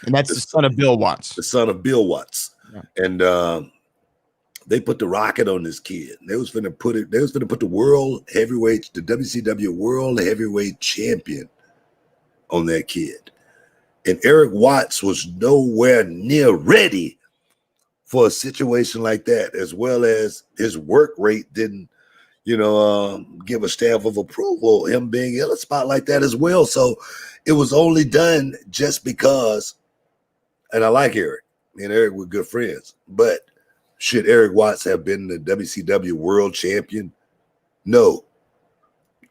And that's the son of Bill Watts. The son of Bill Watts. Yeah. And they put the rocket on this kid. They was going to put the world heavyweight, the WCW world heavyweight champion on that kid. And Eric Watts was nowhere near ready for a situation like that, as well as his work rate didn't, give a stamp of approval, him being in a spot like that as well. So it was only done just because, and I like Eric. Me and Eric were good friends, but should Eric Watts have been the WCW world champion? No.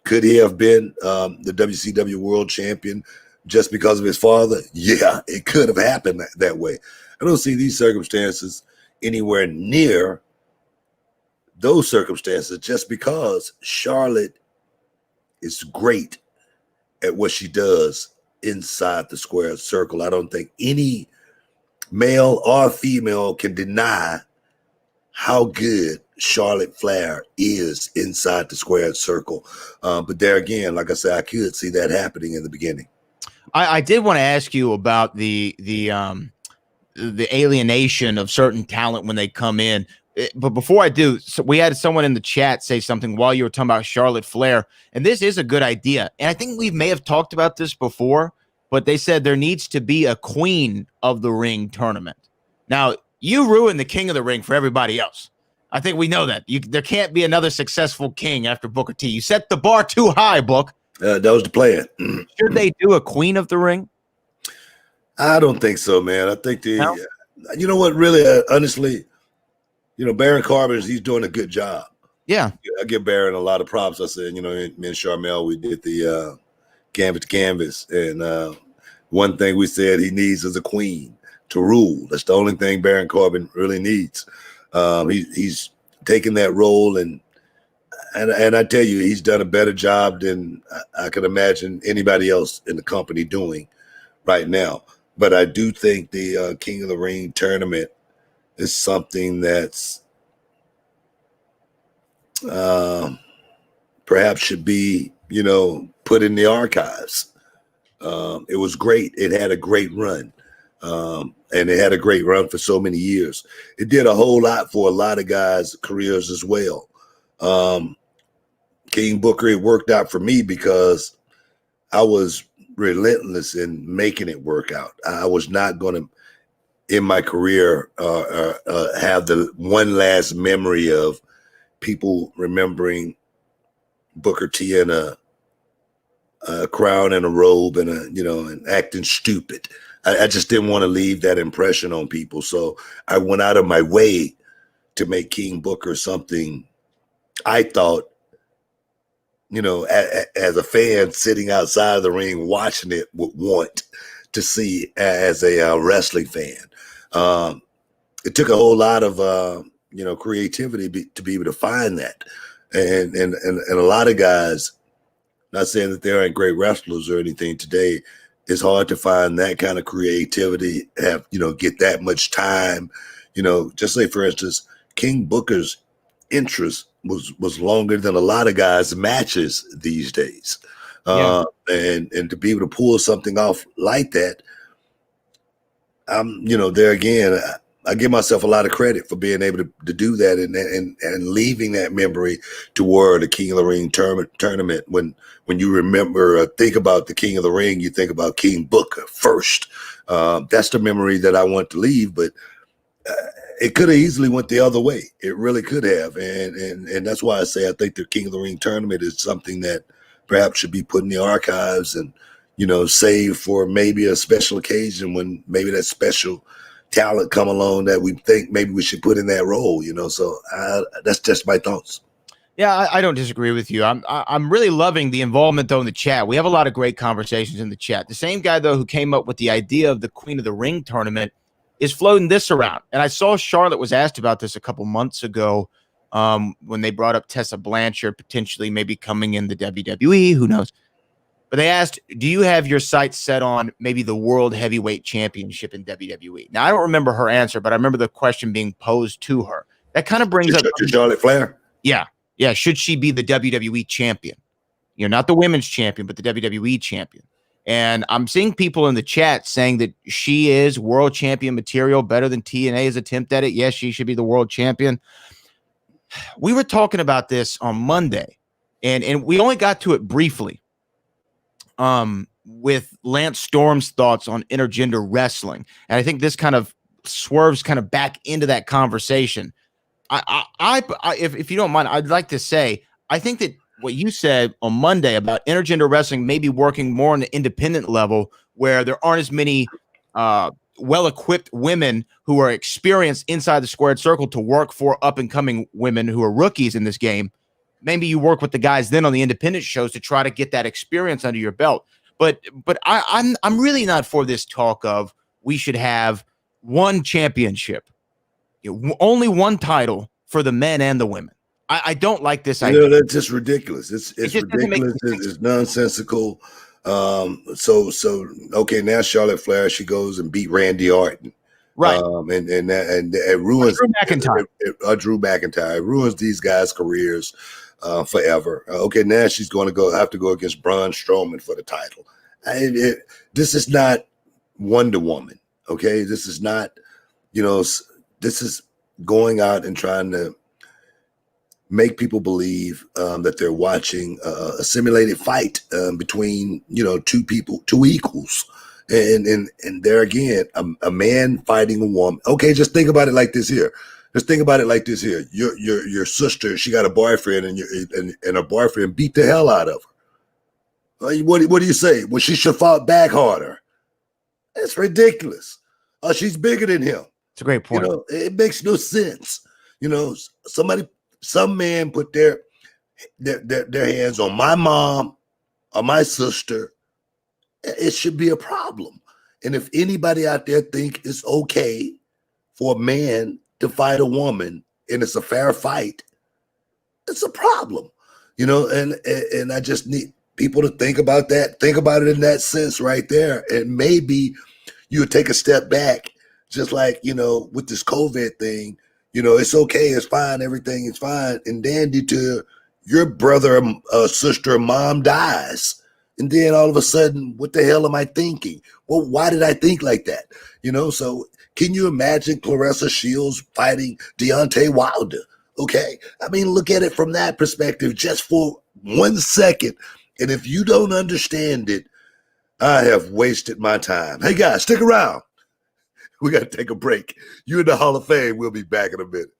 Could he have been the WCW world champion just because of his father? Yeah, it could have happened that way. I don't see these circumstances anywhere near those circumstances just because Charlotte is great at what she does inside the square circle. I don't think any male or female can deny how good Charlotte Flair is inside the squared circle. But there again, like I said, I could see that happening in the beginning. I did want to ask you about the alienation of certain talent when they come in. But before I do, so we had someone in the chat say something while you were talking about Charlotte Flair, and this is a good idea. And I think we may have talked about this before, but they said there needs to be a Queen of the Ring tournament. Now, you ruined the King of the Ring for everybody else. I think we know that. There can't be another successful king after Booker T. You set the bar too high, Book. That was the plan. Should they do a Queen of the Ring? I don't think so, man. I think No? You know what, really, honestly, Baron Corbin, he's doing a good job. Yeah. I give Baron a lot of props. I said, me and Charmel, we did the Canvas to Canvas. And one thing we said he needs is a queen to rule. That's the only thing Baron Corbin really needs. He's taken that role, and I tell you, he's done a better job than I could imagine anybody else in the company doing right now. But I do think the King of the Ring tournament is something that's perhaps should be, put in the archives. It was great. It had a great run. And it had a great run for so many years. It did a whole lot for a lot of guys' careers as well. King Booker, it worked out for me because I was relentless in making it work out. I was not going to, in my career, have the one last memory of people remembering Booker T in a crown and a robe and and acting stupid. I just didn't want to leave that impression on people. So I went out of my way to make King Booker something I thought, as a fan sitting outside of the ring watching it would want to see as a wrestling fan. It took a whole lot of, creativity to be able to find that. And a lot of guys, not saying that there aren't great wrestlers or anything today, it's hard to find that kind of creativity, have, get that much time, just say, for instance, King Booker's interest was longer than a lot of guys' matches these days. Yeah. And to be able to pull something off like that, there again, I give myself a lot of credit for being able to do that and leaving that memory toward the King of the Ring tournament. When you remember, think about the King of the Ring, you think about King Booker first. That's the memory that I want to leave, but it could have easily went the other way. It really could have. And that's why I say I think the King of the Ring tournament is something that perhaps should be put in the archives and, saved for maybe a special occasion when maybe that special talent come along that we think maybe we should put in that role, So that's just my thoughts. Yeah, I don't disagree with you. I'm really loving the involvement, though, in the chat. We have a lot of great conversations in the chat. The same guy, though, who came up with the idea of the Queen of the Ring tournament is floating this around. And I saw Charlotte was asked about this a couple months ago when they brought up Tessa Blanchard potentially maybe coming in the WWE. Who knows? But they asked, do you have your sights set on maybe the World Heavyweight Championship in WWE? Now, I don't remember her answer, but I remember the question being posed to her. That kind of brings up Charlotte Flair. Yeah. Yeah. Should she be the WWE champion? Not the women's champion, but the WWE champion. And I'm seeing people in the chat saying that she is world champion material, better than TNA's attempt at it. Yes, she should be the world champion. We were talking about this on Monday, and we only got to it briefly with Lance Storm's thoughts on intergender wrestling. And I think this kind of swerves kind of back into that conversation. If you don't mind, I'd like to say, I think that what you said on Monday about intergender wrestling maybe working more on the independent level where there aren't as many well-equipped women who are experienced inside the squared circle to work for up-and-coming women who are rookies in this game. Maybe you work with the guys then on the independent shows to try to get that experience under your belt. But I'm really not for this talk of we should have one championship, only one title for the men and the women. I don't like this idea. That's just ridiculous. It's ridiculous. It's nonsensical. So okay, now Charlotte Flair, she goes and beat Randy Orton. Right. And it ruins Drew McIntyre. Drew McIntyre. It ruins these guys' careers forever. Okay, now she's going to have to go against Braun Strowman for the title. This is not Wonder Woman. Okay, this is not, this is going out and trying to make people believe that they're watching a simulated fight between, two people, two equals. And there again, a man fighting a woman. Okay, just think about it like this here. Just think about it like this here. Your sister, she got a boyfriend, and her boyfriend beat the hell out of her. What do you say? Well, she should fought back harder. That's ridiculous. She's bigger than him. It's a great point. It makes no sense. Some man put their hands on my mom or my sister. It should be a problem. And if anybody out there think it's okay for a man to fight a woman and it's a fair fight, it's a problem. And I just need people to think about that. Think about it in that sense right there. And maybe you would take a step back, just like, with this COVID thing. It's okay, it's fine, everything is fine. And dandy till your brother, sister, mom dies. And then all of a sudden, what the hell am I thinking? Well, why did I think like that? So can you imagine Clarissa Shields fighting Deontay Wilder? Okay. I mean, look at it from that perspective just for 1 second. And if you don't understand it, I have wasted my time. Hey guys, stick around. We got to take a break. You in the Hall of Fame. We'll be back in a minute.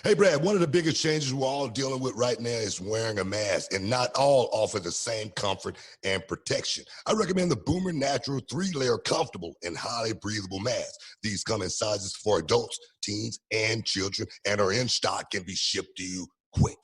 Hey, Brad, one of the biggest changes we're all dealing with right now is wearing a mask, and not all offer the same comfort and protection. I recommend the Boomer Natural 3-layer comfortable and highly breathable mask. These come in sizes for adults, teens, and children, and are in stock and be shipped to you quick.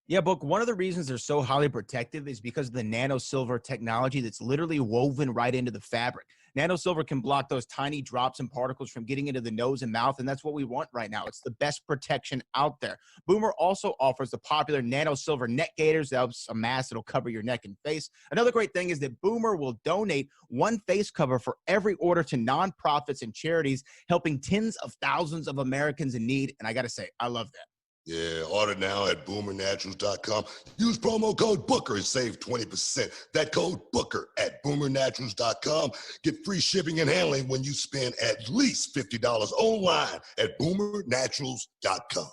Yeah, Book, one of the reasons they're so highly protective is because of the nano silver technology that's literally woven right into the fabric. Nano silver can block those tiny drops and particles from getting into the nose and mouth, and that's what we want right now. It's the best protection out there. Boomer also offers the popular nano silver neck gaiters. That's a mask that'll cover your neck and face. Another great thing is that Boomer will donate one face cover for every order to nonprofits and charities, helping tens of thousands of Americans in need. And I got to say, I love that. Yeah, order now at boomernaturals.com. Use promo code Booker and save 20%. That code Booker at boomernaturals.com. Get free shipping and handling when you spend at least $50 online at boomernaturals.com.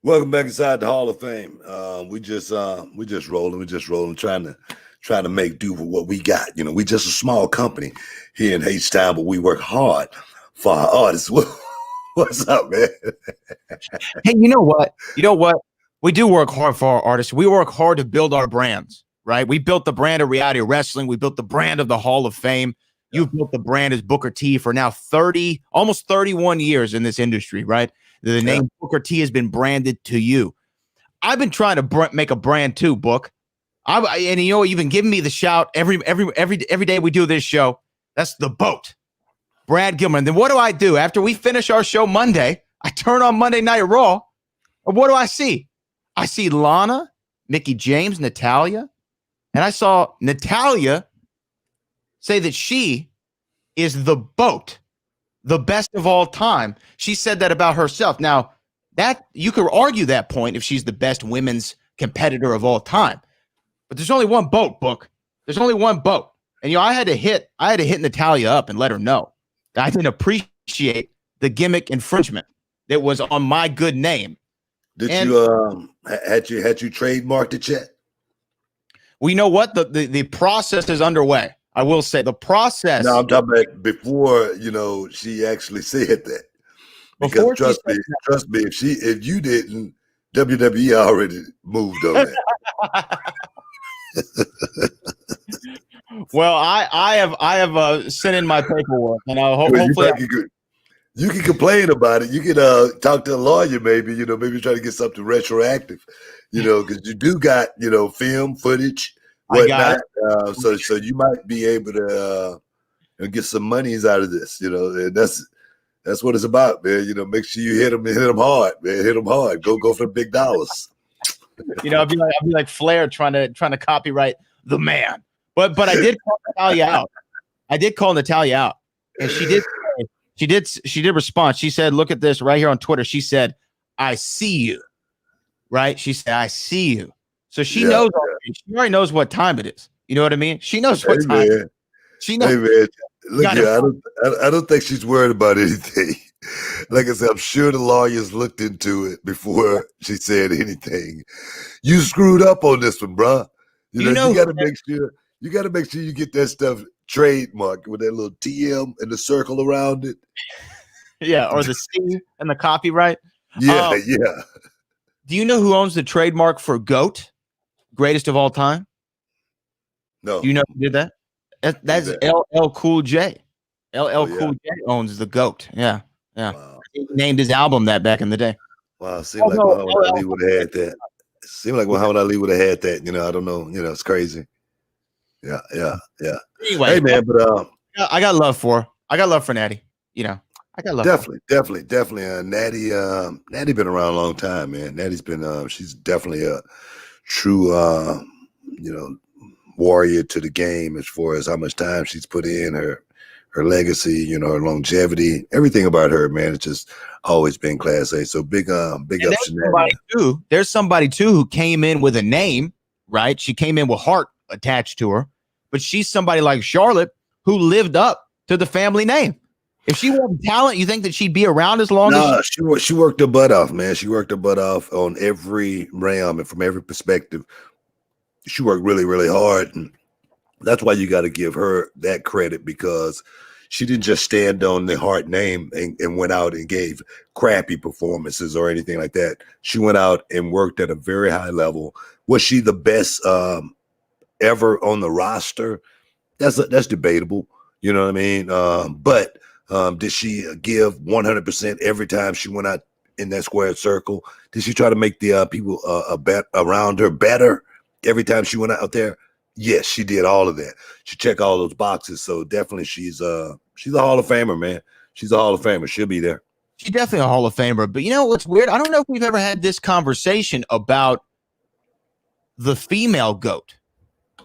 Welcome back inside the Hall of Fame. We just rolling, trying to make do with what we got. You know, we just a small company here in H-Town, but we work hard for our artists. What's up, man? Hey, you know what? We do work hard for our artists. We work hard to build our brands, right? We built the brand of reality wrestling. We built the brand of the Hall of Fame. You've built the brand as Booker T for now almost 31 years in this industry, right? The name Booker T has been branded to you. I've been trying to make a brand too, Book. And you've been giving me the shout every day we do this show. That's the boat, Brad Gilman. And then what do I do after we finish our show Monday? I turn on Monday Night Raw, and what do I see? I see Lana, Mickie James, Natalya, and I saw Natalya say that she is the boat, the best of all time. She said that about herself. Now, that you could argue that point if she's the best women's competitor of all time. But there's only one boat, Book. There's only one boat. And I had to hit Natalya up and let her know that I didn't appreciate the gimmick infringement that was on my good name. Had you trademarked it yet? Well, you know what? The process is underway. I will say the process. No, I'm talking about before, she actually said that. Because trust me, if you didn't, WWE already moved on that. Well, I have sent in my paperwork, and hopefully you can complain about it. You can talk to a lawyer, maybe try to get something retroactive, because you do got film footage, whatnot. So you might be able to get some monies out of this, and that's what it's about, man. Make sure you hit them hard, man. Hit them hard. Go for the big dollars. I'll be like Flair trying to copyright the man. But I did call Natalya out. And she did respond. She said, look at this right here on Twitter. She said, I see you. Right? She said, I see you. So she knows already. She already knows what time it is. You know what I mean? She knows what time it is. She knows. Hey, man. Look here, I don't think she's worried about anything. Like I said, I'm sure the lawyers looked into it before she said anything. You screwed up on this one, bro. You got to make sure you get that stuff trademarked with that little TM and the circle around it. Yeah, or the C and the copyright. Yeah. Do you know who owns the trademark for GOAT, greatest of all time? No. Do you know who did that? That's LL Cool J. LL Cool J owns the GOAT. Yeah. Wow. He named his album that back in the day. Wow, seemed like Muhammad Ali would have had that. Seemed like Muhammad Ali would have had that. I don't know. It's crazy. Yeah. Anyway, hey man, but I got love for Natty. I got love. Definitely. Natty been around a long time, man. Natty's been she's definitely a true warrior to the game as far as how much time she's put in, her legacy, her longevity, everything about her, man. It's just always been class A. So big ups to Natty. There's somebody too who came in with a name, right? She came in with heart attached to her, but she's somebody like Charlotte who lived up to the family name. If she wasn't talent, you think that she'd be around as long as she worked her butt off, man. She worked her butt off on every realm and from every perspective. She worked really, really hard. And that's why you got to give her that credit, because she didn't just stand on the Hart name and went out and gave crappy performances or anything like that. She went out and worked at a very high level. Was she the best ever on the roster? That's debatable. You know what I mean? But did she give 100% every time she went out in that squared circle? Did she try to make the people around her better every time she went out there? Yes, she did all of that. She checked all those boxes. So definitely she's a Hall of Famer, man. She's a Hall of Famer. She'll be there. She's definitely a Hall of Famer. But you know what's weird? I don't know if we've ever had this conversation about the female GOAT.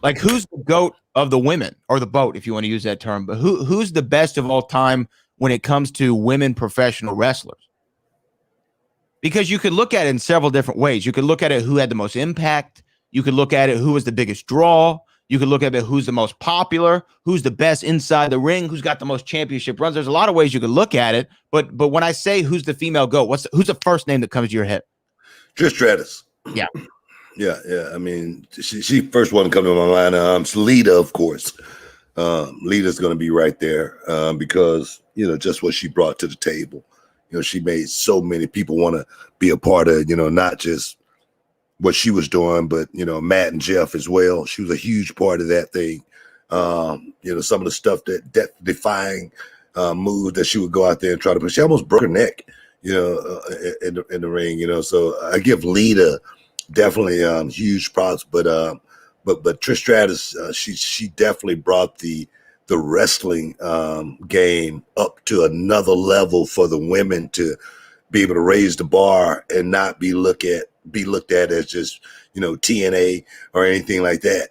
Like, who's the GOAT of the women, or the boat, if you want to use that term? But who's the best of all time when it comes to women professional wrestlers? Because you could look at it in several different ways. You could look at it who had the most impact. You could look at it who was the biggest draw. You could look at it who's the most popular, who's the best inside the ring, who's got the most championship runs. There's a lot of ways you could look at it. But when I say who's the female GOAT, who's the first name that comes to your head? Trish Stratus. Yeah. Yeah. I mean, she first one to come to my mind. Lita, of course. Lita's going to be right there because, just what she brought to the table. She made so many people want to be a part of, not just what she was doing, but, Matt and Jeff as well. She was a huge part of that thing. Some of the stuff that defying move that she would go out there and try to put. She almost broke her neck, in the ring, so I give Lita definitely huge props, but Trish Stratus, she definitely brought the wrestling game up to another level for the women to be able to raise the bar and not be looked at as just TNA or anything like that.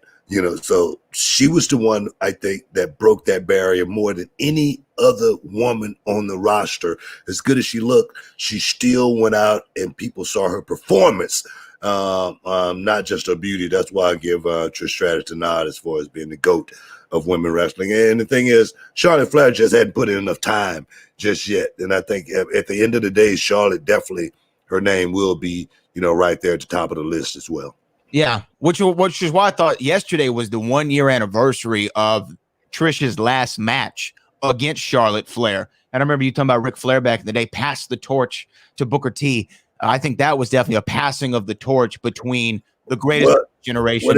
So she was the one, I think, that broke that barrier more than any other woman on the roster. As good as she looked, she still went out and people saw her performance, not just her beauty. That's why I give Trish Stratus the nod as far as being the GOAT of women wrestling. And the thing is, Charlotte Flair just hadn't put in enough time just yet. And I think at the end of the day, Charlotte definitely, her name will be, right there at the top of the list as well. Yeah, which is why I thought yesterday was the 1 year anniversary of Trish's last match against Charlotte Flair. And I remember you talking about Ric Flair back in the day, passed the torch to Booker T. I think that was definitely a passing of the torch between the greatest generation.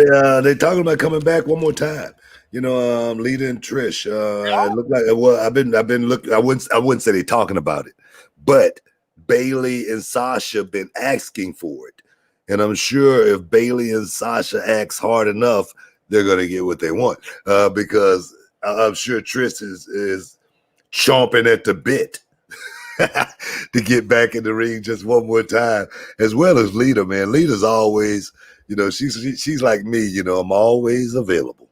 They talking about coming back one more time. Lita and Trish. It looked like I've been looking. I wouldn't say they're talking about it, but Bayley and Sasha been asking for it. And I'm sure if Bayley and Sasha ask hard enough, they're going to get what they want because I'm sure Trish is chomping at the bit to get back in the ring just one more time, as well as Lita, man. Lita's always, she's like me, I'm always available.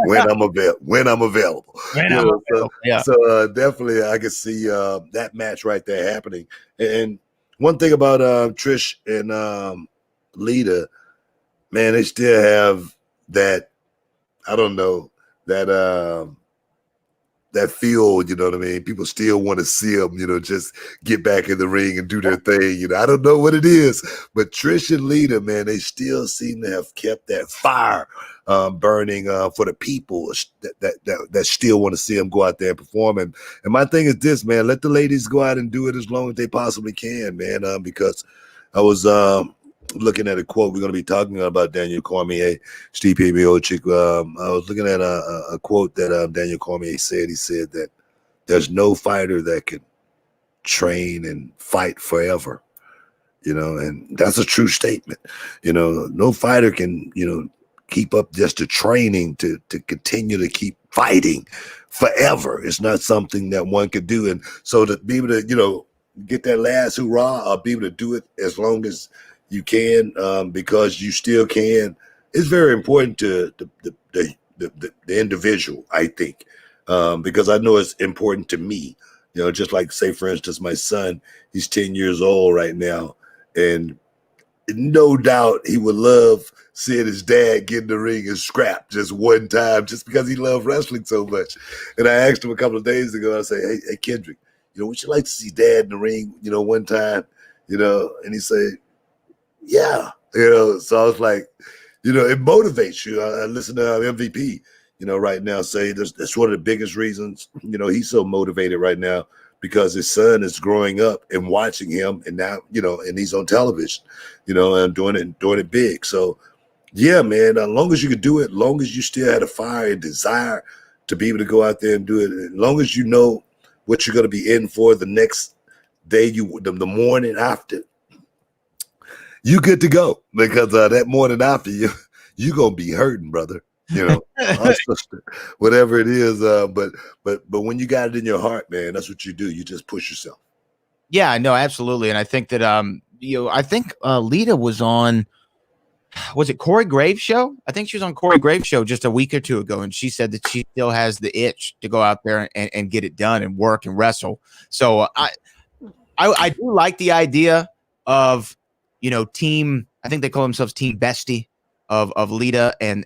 when I'm available. So definitely I can see that match right there happening. And one thing about Trish and Lita, man, they still have that, I don't know, that feel, you know what I mean? People still want to see them, just get back in the ring and do their thing. I don't know what it is, but Trish and Lita, man, they still seem to have kept that fire burning for the people that still want to see them go out there and perform. And my thing is this, man, let the ladies go out and do it as long as they possibly can, man, because I was looking at a quote. We're going to be talking about Daniel Cormier, Stipe Miocic. I was looking at a quote that Daniel Cormier said. He said that there's no fighter that can train and fight forever, and that's a true statement. No fighter can, keep up just the training to continue to keep fighting forever. It's not something that one could do. And so to be able to, get that last hurrah or be able to do it as long as you can, because you still can, it's very important to the individual, I think, because I know it's important to me. Just like, say, for instance, my son, he's 10 years old right now, and no doubt he would love seeing his dad get in the ring and scrap just one time, just because he loved wrestling so much. And I asked him a couple of days ago, I say, hey Kendrick, would you like to see dad in the ring, one time, and he said, yeah, so I was like, it motivates you. I listen to MVP, right now say that's one of the biggest reasons, he's so motivated right now, because his son is growing up and watching him, and now, and he's on television, and doing it big. So yeah, man, as long as you could do it, as long as you still had a fire and desire to be able to go out there and do it, as long as you know what you're going to be in for the next day, the morning after, you good to go, because that morning after you gonna be hurting, brother. Whatever it is. But when you got it in your heart, man, that's what you do. You just push yourself. Yeah, no, absolutely. And I think that I think Lita was on, was it Corey Graves' show? I think she was on Corey Graves' show just a week or two ago, and she said that she still has the itch to go out there and get it done and work and wrestle. So I do like the idea of, team, I think they call themselves Team Bestie, of Lita and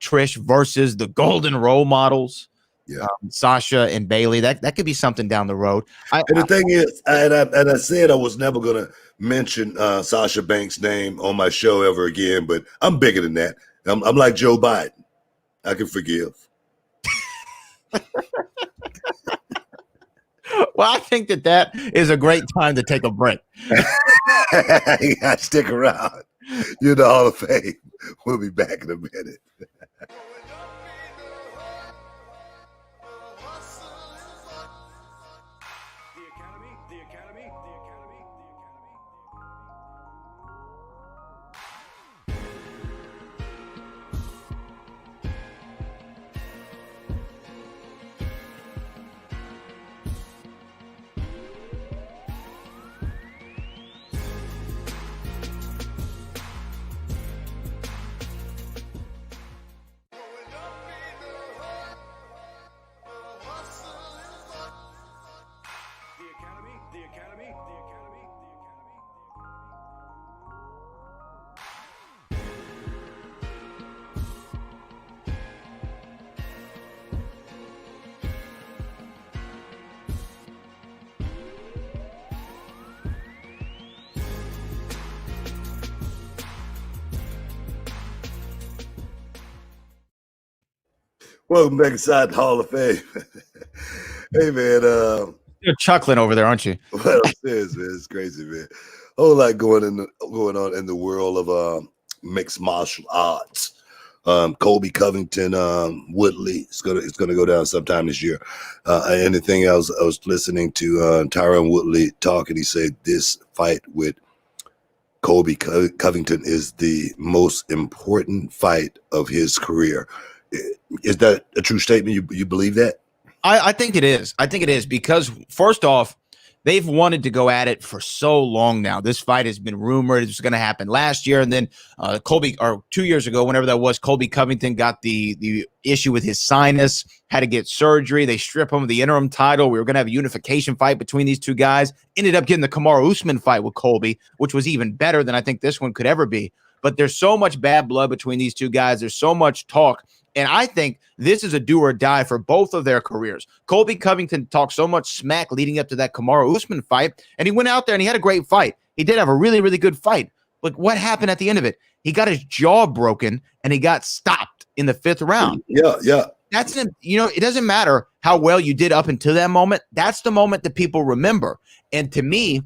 Trish versus the Golden Role Models, Yeah. Sasha and Bailey. That could be something down the road. And the thing is, and I said I was never gonna mention Sasha Banks' name on my show ever again, but I'm bigger than that. I'm like Joe Biden. I can forgive. Well, I think that is a great time to take a break. You gotta stick around. You're the Hall of Fame. We'll be back in a minute. Welcome back inside the Hall of Fame. Hey man, You're chuckling over there, aren't you? well, serious, man, it's crazy, man. Whole lot going on in the world of mixed martial arts. Colby Covington, Woodley, it's gonna go down sometime this year. Anything else? I was listening to Tyron Woodley talk, and he said this fight with Colby Covington is the most important fight of his career. Is that a true statement? You believe that? I think it is. I think it is because first off, they've wanted to go at it for so long now. This fight has been rumored. It was going to happen last year. And then Colby, or 2 years ago, whenever that was, Colby Covington got the issue with his sinus, had to get surgery. They strip him of the interim title. We were going to have a unification fight between these two guys. Ended up getting the Kamaru Usman fight with Colby, which was even better than I think this one could ever be. But there's so much bad blood between these two guys. There's so much talk. And I think this is a do or die for both of their careers. Colby Covington talked so much smack leading up to that Kamaru Usman fight, and he went out there and he had a great fight. He did have a really, really good fight. But what happened at the end of it? He got his jaw broken and he got stopped in the 5th round. Yeah. It doesn't matter how well you did up until that moment. That's the moment that people remember. And to me,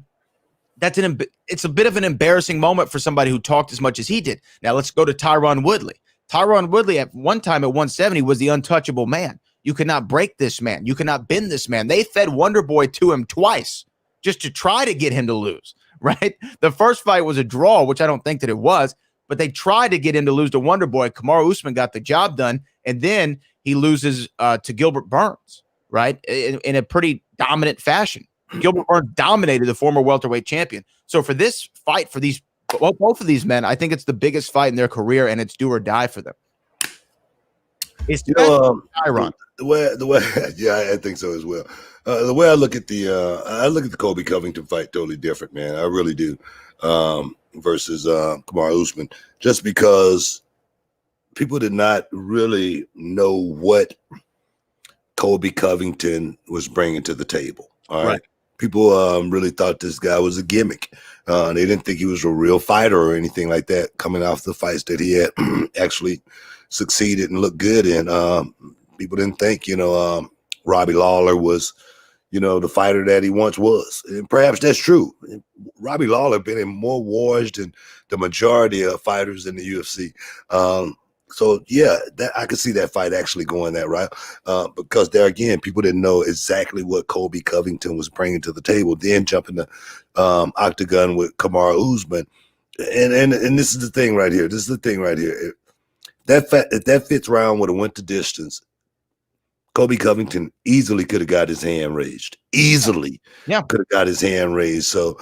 it's a bit of an embarrassing moment for somebody who talked as much as he did. Now let's go to Tyron Woodley. Tyron Woodley at one time at 170 was the untouchable man. You could not break this man. You could not bend this man. They fed Wonder Boy to him twice just to try to get him to lose, right? The first fight was a draw, which I don't think that it was, but they tried to get him to lose to Wonder Boy. Kamaru Usman got the job done, and then he loses to Gilbert Burns, right, in a pretty dominant fashion. Gilbert Burns dominated the former welterweight champion. So for this fight, for both of these men, I think it's the biggest fight in their career, and it's do or die for them. It's Tyron. The way, yeah, I think so as well. The way I look at the Colby Covington fight totally different, man. I really do. Versus Kamaru Usman, just because people did not really know what Colby Covington was bringing to the table. All right. People really thought this guy was a gimmick. They didn't think he was a real fighter or anything like that, coming off the fights that he had actually succeeded and looked good in. People didn't think, Robbie Lawler was, the fighter that he once was. And perhaps that's true. Robbie Lawler been in more wars than the majority of fighters in the UFC. So yeah, I could see that fight actually going that route, because there again, people didn't know exactly what Colby Covington was bringing to the table. Then jumping the octagon with Kamaru Usman, and this is the thing right here. If that 5th round would have went the distance, Colby Covington easily could have got his hand raised. Could have got his hand raised. So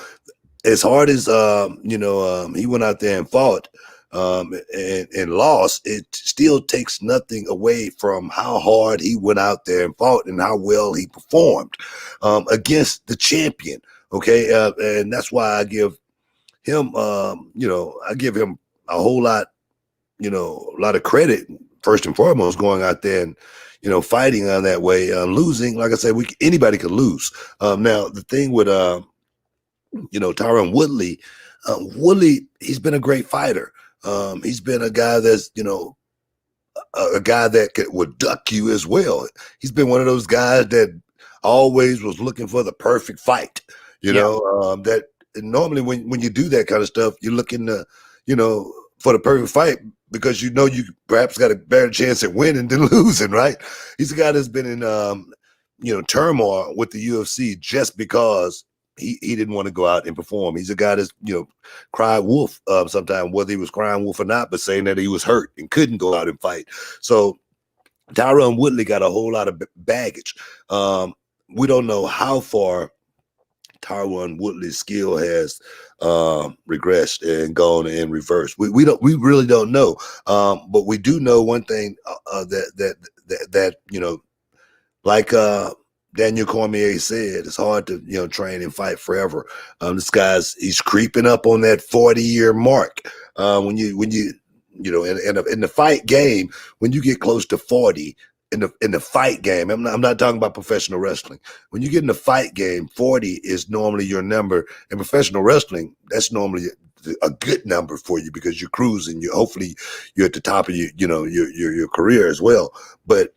as hard as he went out there and fought. And lost, it still takes nothing away from how hard he went out there and fought and how well he performed against the champion. Okay, and that's why I give him, a whole lot, a lot of credit first and foremost, going out there and fighting on that way. Losing, like I said, anybody could lose. Now the thing with Tyron Woodley, he's been a great fighter. He's been a guy that's a guy that would duck you as well. He's been one of those guys that always was looking for the perfect fight. That normally when you do that kind of stuff, you're looking to for the perfect fight because you perhaps got a better chance at winning than losing, right? He's a guy that's been in turmoil with the UFC just because he didn't want to go out and perform. He's a guy that's cried wolf sometimes, whether he was crying wolf or not, but saying that he was hurt and couldn't go out and fight. So Tyron Woodley got a whole lot of baggage. We don't know how far Tyron Woodley's skill has regressed and gone in reverse. We really don't know. But we do know one thing that like Daniel Cormier said, it's hard to train and fight forever. He's creeping up on that 40-year mark. When you in the fight game, when you get close to 40 in the fight game, I'm not talking about professional wrestling. When you get in the fight game, 40 is normally your number. In professional wrestling, that's normally a good number for you because you're cruising. Hopefully you're at the top of your career as well. But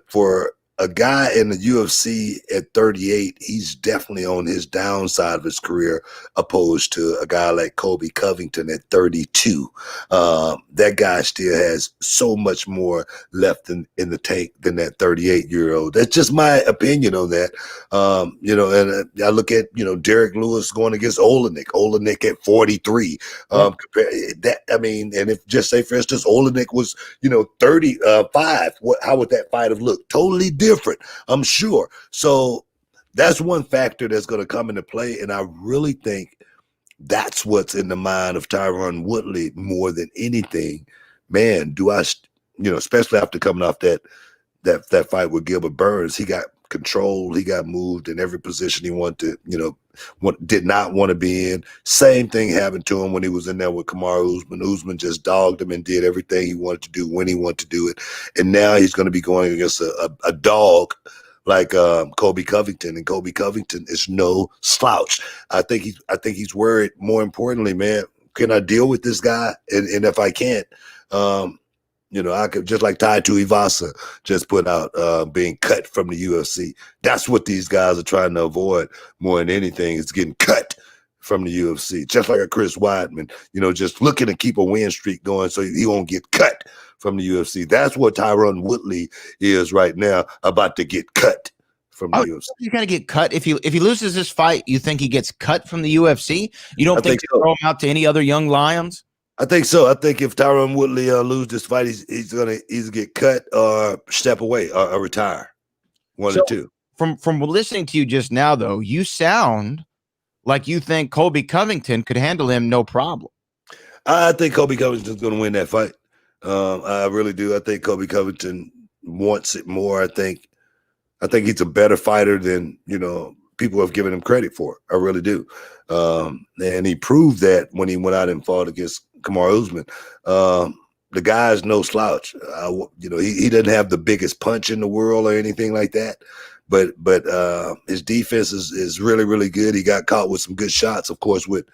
for a guy in the UFC at 38, he's definitely on his downside of his career, opposed to a guy like Colby Covington at 32. That guy still has so much more left in the tank than that 38-year-old. That's just my opinion on that. And I look at Derek Lewis going against Olenek at 43. And if just say for instance Olenek was 35, how would that fight have looked? Totally different, I'm sure. So that's one factor that's going to come into play, and I really think that's what's in the mind of Tyron Woodley more than anything. Man, especially after coming off that fight with Gilbert Burns, he got controlled, he got moved in every position he wanted to, did not want to be in. Same thing happened to him when he was in there with Kamaru Usman. Usman just dogged him and did everything he wanted to do when he wanted to do it. And now he's going to be going against a dog like Colby Covington, and Colby Covington is no slouch. I think he's worried. More importantly, man, can I deal with this guy? And if I can't, I could, just like Tai Tuivasa just put out, being cut from the UFC. That's what these guys are trying to avoid more than anything, is getting cut from the UFC. Just like a Chris Weidman, just looking to keep a win streak going so he won't get cut from the UFC. That's what Tyron Woodley is right now, about to get cut from the UFC. He's going to get cut if he loses this fight. You think he gets cut from the UFC? You don't think they throw him out to any other young lions? I think so. I think if Tyron Woodley loses this fight, he's going to either get cut or step away or retire. One or two. From listening to you just now, though, you sound like you think Colby Covington could handle him no problem. I think Colby Covington's going to win that fight. I really do. I think Colby Covington wants it more. I think he's a better fighter than people have given him credit for. I really do. And he proved that when he went out and fought against Kamaru Usman. The guy's no slouch. He doesn't have the biggest punch in the world or anything like that, but his defense is really, really good. He got caught with some good shots, of course, with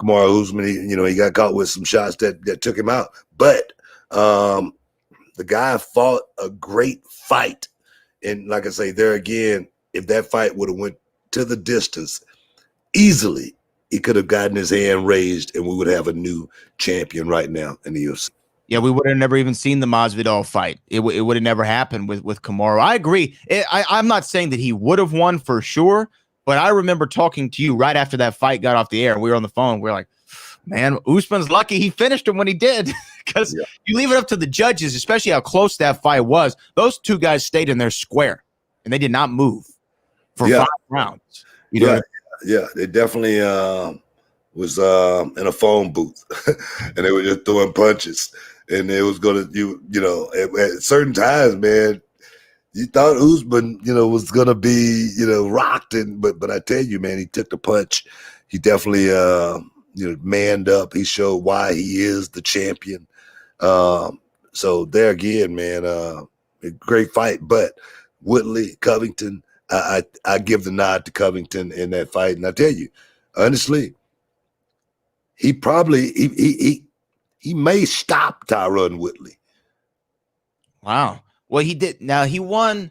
Kamaru Usman. He got caught with some shots that took him out. But the guy fought a great fight. And like I say, there again, if that fight would have went to the distance, easily, he could have gotten his hand raised and we would have a new champion right now in the UFC. Yeah, we would have never even seen the Masvidal fight. It would have never happened with Kamaru. I agree. I'm not saying that he would have won for sure, but I remember talking to you right after that fight got off the air. We were on the phone. We were like, man, Usman's lucky he finished him when he did, because you leave it up to the judges, especially how close that fight was. Those two guys stayed in their square, and they did not move for 5 rounds. Yeah, they definitely was in a phone booth, and they were just throwing punches. And it was going to, at certain times, man, you thought Usman, was going to be, rocked. But I tell you, man, he took the punch. He definitely, manned up. He showed why he is the champion. So there again, man, a great fight. But Woodley, Covington, I give the nod to Covington in that fight. And I tell you, honestly, he probably he may stop Tyron Woodley. Wow. Well, he did. Now he won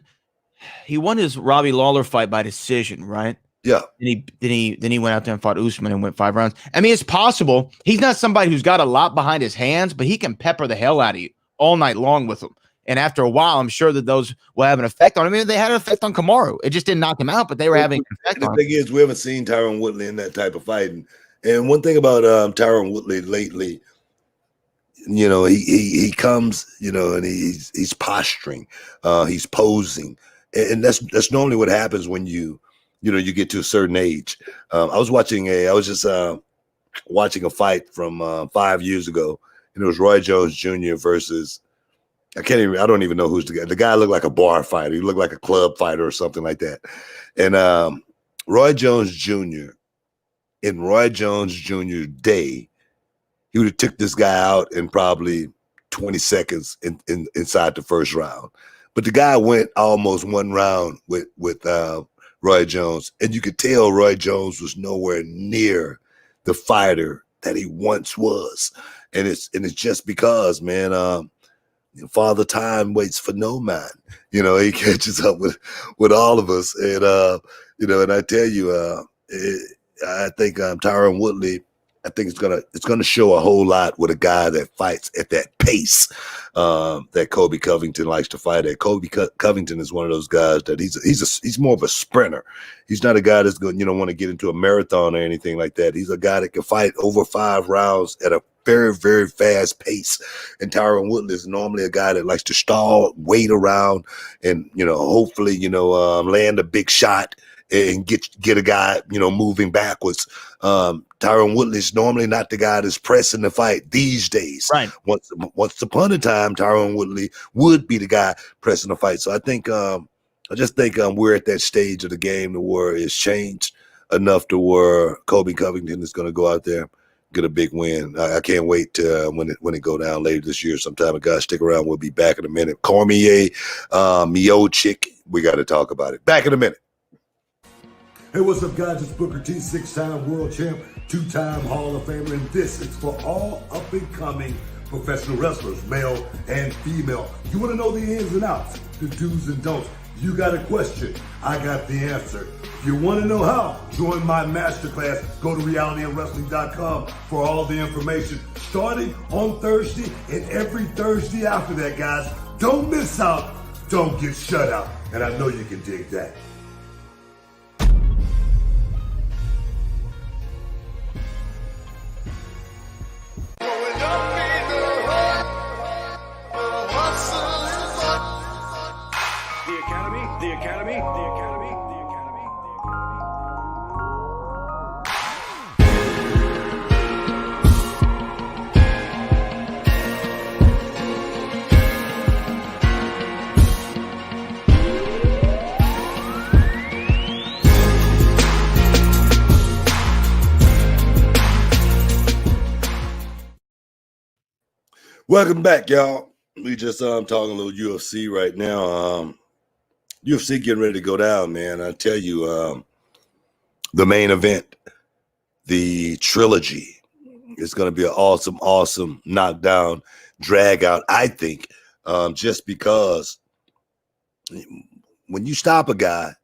his Robbie Lawler fight by decision, right? Yeah. Then he went out there and fought Usman and went 5 rounds. I mean, it's possible. He's not somebody who's got a lot behind his hands, but he can pepper the hell out of you all night long with them. And after a while, I'm sure that those will have an effect on him. I mean, they had an effect on Kamaru. It just didn't knock him out, but they were having an effect on him. The thing is, we haven't seen Tyron Woodley in that type of fight. And one thing about Tyron Woodley lately, you know, he comes, you know, and he's posturing, he's posing, and that's normally what happens when you get to a certain age. I was just watching a fight from 5 years ago, and it was Roy Jones Jr. versus I don't even know who's the guy. The guy looked like a bar fighter. He looked like a club fighter or something like that. And Roy Jones Jr. in Roy Jones Jr.'s day, he would have took this guy out in probably 20 seconds inside the first round. But the guy went almost 1 round with Roy Jones, and you could tell Roy Jones was nowhere near the fighter that he once was. And it's just because, man, Father Time waits for no man. You know, he catches up with all of us. And, and I tell you, I think Tyron Woodley, I think it's gonna show a whole lot with a guy that fights at that pace that Colby Covington likes to fight at. Colby Covington is one of those guys that he's more of a sprinter. He's not a guy that's going want to get into a marathon or anything like that. He's a guy that can fight over 5 rounds at a very, very fast pace. And Tyron Woodley is normally a guy that likes to stall, wait around, and hopefully land a big shot and get a guy moving backwards. Tyron Woodley is normally not the guy that's pressing the fight these days. Right. Once upon a time, Tyron Woodley would be the guy pressing the fight. So I think I just think we're at that stage of the game where it's changed enough to where Colby Covington is going to go out there, get a big win. I can't wait to when it go down later this year sometime. Guys, stick around. We'll be back in a minute. Cormier, Miocic, we got to talk about it. Back in a minute. Hey, what's up, guys? It's Booker T, 6-time world champ, 2-time Hall of Famer, and this is for all up-and-coming professional wrestlers, male and female. You want to know the ins and outs, the do's and don'ts. You got a question, I got the answer. If you want to know how, join my masterclass. Go to realityofwrestling.com for all the information, starting on Thursday and every Thursday after that, guys. Don't miss out. Don't get shut out. And I know you can dig that. Welcome back, y'all. We just talking a little UFC right now. UFC getting ready to go down, man. I tell you, the main event, the trilogy, is going to be an awesome knockdown, drag out. I think, just because when you stop a guy,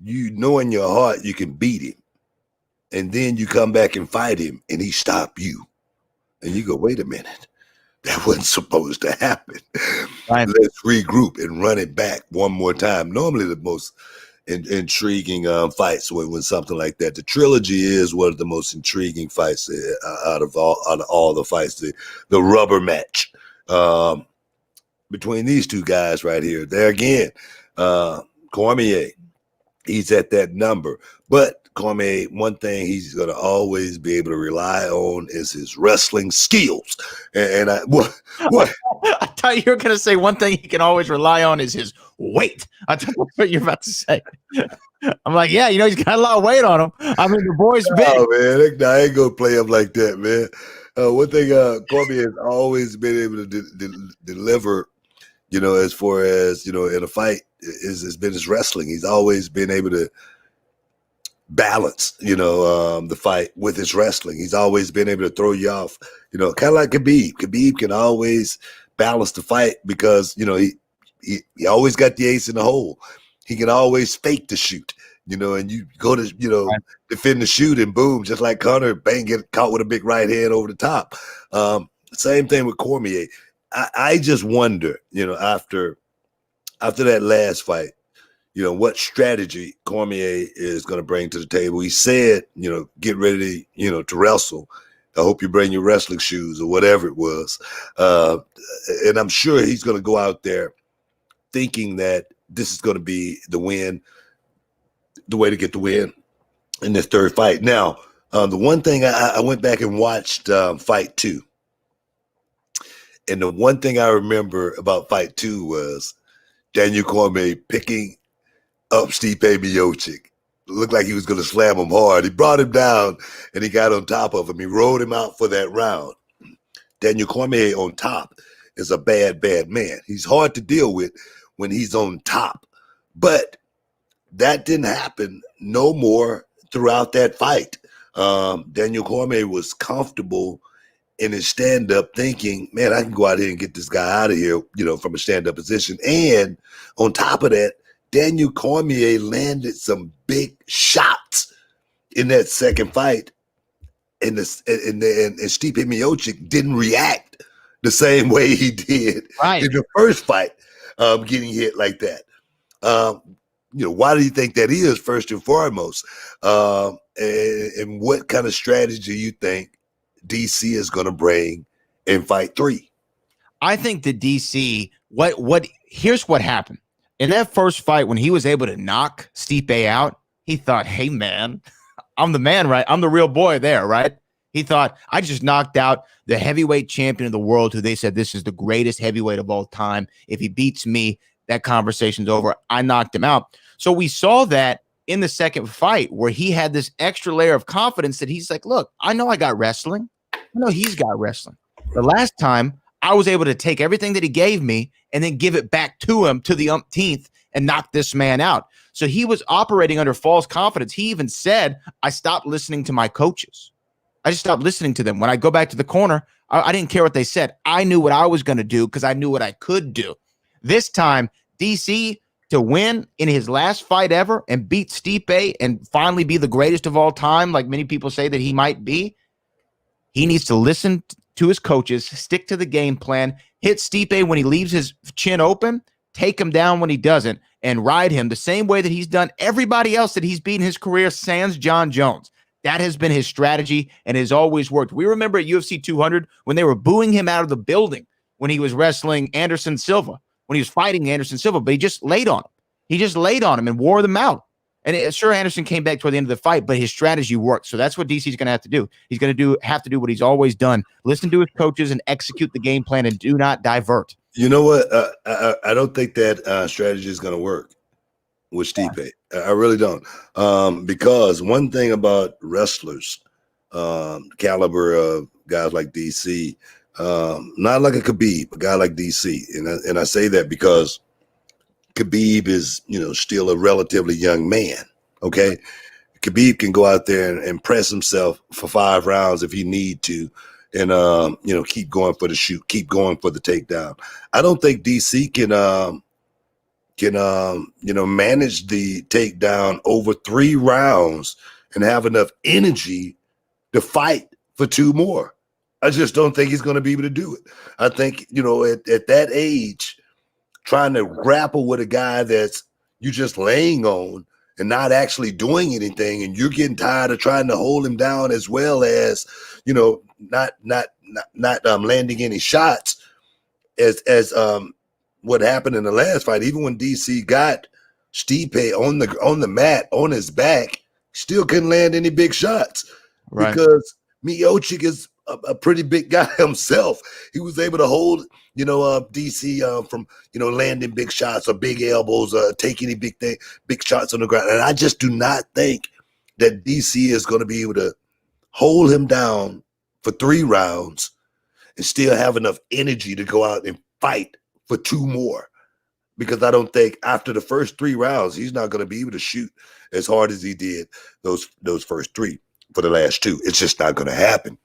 you know in your heart you can beat him, and then you come back and fight him, and he stop you, and you go, wait a minute. That wasn't supposed to happen. Right. Let's regroup and run it back one more time. Normally the most intriguing fights when something like that. The trilogy is one of the most intriguing fights out of all the fights. The rubber match between these two guys right here. There again, Cormier, he's at that number. But Cormier, one thing he's going to always be able to rely on is his wrestling skills. And what? I thought you were going to say one thing he can always rely on is his weight. I thought that's what you're about to say. I'm like, yeah, he's got a lot of weight on him. I mean, the boy's big. Oh, man, I ain't going to play him like that, man. One thing Cormier has always been able to deliver as far as, in a fight has been his wrestling. He's always been able to balance, the fight with his wrestling. He's always been able to throw you off, kind of like Khabib. Khabib can always balance the fight because, he always got the ace in the hole. He can always fake the shoot, and you go to, Right. defend the shoot and boom, just like Conor, bang, get caught with a big right hand over the top. Same thing with Cormier. I just wonder, after that last fight, what strategy Cormier is going to bring to the table. He said, get ready, to wrestle. I hope you bring your wrestling shoes or whatever it was. And I'm sure he's going to go out there thinking that this is going to be the win, the way to get the win in this third fight. Now, the one thing I went back and watched fight 2. And the one thing I remember about fight 2 was Daniel Cormier picking up Stipe Miocic. Looked like he was going to slam him hard. He brought him down and he got on top of him. He rode him out for that round. Daniel Cormier on top is a bad, bad man. He's hard to deal with when he's on top. But that didn't happen no more throughout that fight. Daniel Cormier was comfortable in his stand-up thinking, man, I can go out here and get this guy out of here, from a stand-up position. And on top of that, Daniel Cormier landed some big shots in that second fight. And Stipe Miocic didn't react the same way he did in the first fight, getting hit like that. Why do you think that is, first and foremost? And what kind of strategy you think DC is going to bring in fight 3? I think the DC, here's what happened. In that first fight, when he was able to knock Stipe out, he thought, hey, man, I'm the man, right? I'm the real boy there, right? He thought, I just knocked out the heavyweight champion of the world, who they said this is the greatest heavyweight of all time. If he beats me, that conversation's over. I knocked him out. So we saw that in the second fight where he had this extra layer of confidence that he's like, look, I know I got wrestling. I know he's got wrestling. The last time I was able to take everything that he gave me and then give it back to him to the umpteenth and knock this man out. So he was operating under false confidence. He even said, I stopped listening to my coaches. I just stopped listening to them. When I go back to the corner, I didn't care what they said. I knew what I was going to do because I knew what I could do. This time, DC, to win in his last fight ever and beat Stipe and finally be the greatest of all time, like many people say that he might be, he needs to listen to his coaches, stick to the game plan, hit Stipe when he leaves his chin open, take him down when he doesn't, and ride him the same way that he's done everybody else that he's beaten in his career, sans John Jones. That has been his strategy and has always worked. We remember at UFC 200 when they were booing him out of the building when he was wrestling Anderson Silva, when he was fighting Anderson Silva, but he just laid on him. He just laid on him and wore them out. And sure, Anderson came back toward the end of the fight, but his strategy worked. So that's what DC's going to have to do. He's going to have to do what he's always done. Listen to his coaches and execute the game plan and do not divert. You know what? I don't think that strategy is going to work with Stipe. I really don't. Because one thing about wrestlers, caliber of guys like DC, not like a Khabib, a guy like DC. And I say that because Khabib is, still a relatively young man. Okay. Khabib can go out there and press himself for 5 rounds if he need to. And, keep going for the shoot, keep going for the takedown. I don't think DC can manage the takedown over 3 rounds and have enough energy to fight for 2 more. I just don't think he's going to be able to do it. I think, at that age, trying to grapple with a guy that's you just laying on and not actually doing anything, and you're getting tired of trying to hold him down as well as, not landing any shots as what happened in the last fight. Even when DC got Stipe on the mat on his back, still couldn't land any big shots, right? Because Miocic is a pretty big guy himself. He was able to hold, DC from, landing big shots or big elbows, take any big shots on the ground. And I just do not think that DC is going to be able to hold him down for 3 rounds and still have enough energy to go out and fight for 2 more, because I don't think after the first 3 rounds, he's not going to be able to shoot as hard as he did those first 3 for the last 2. It's just not going to happen.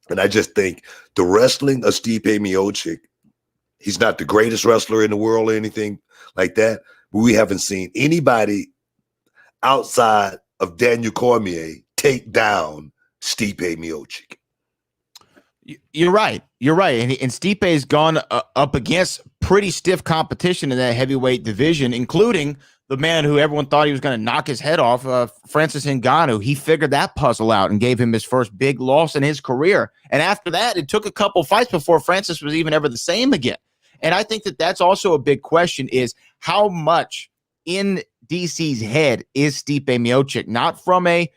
And I just think the wrestling of Stipe Miocic, he's not the greatest wrestler in the world or anything like that, but we haven't seen anybody outside of Daniel Cormier take down Stipe Miocic. You're right. You're right. And Stipe's gone up against pretty stiff competition in that heavyweight division, including the man who everyone thought he was going to knock his head off, Francis Ngannou. He figured that puzzle out and gave him his first big loss in his career. And after that, it took a couple fights before Francis was even ever the same again. And I think that that's also a big question, is how much in DC's head is Stipe Miocic, not from a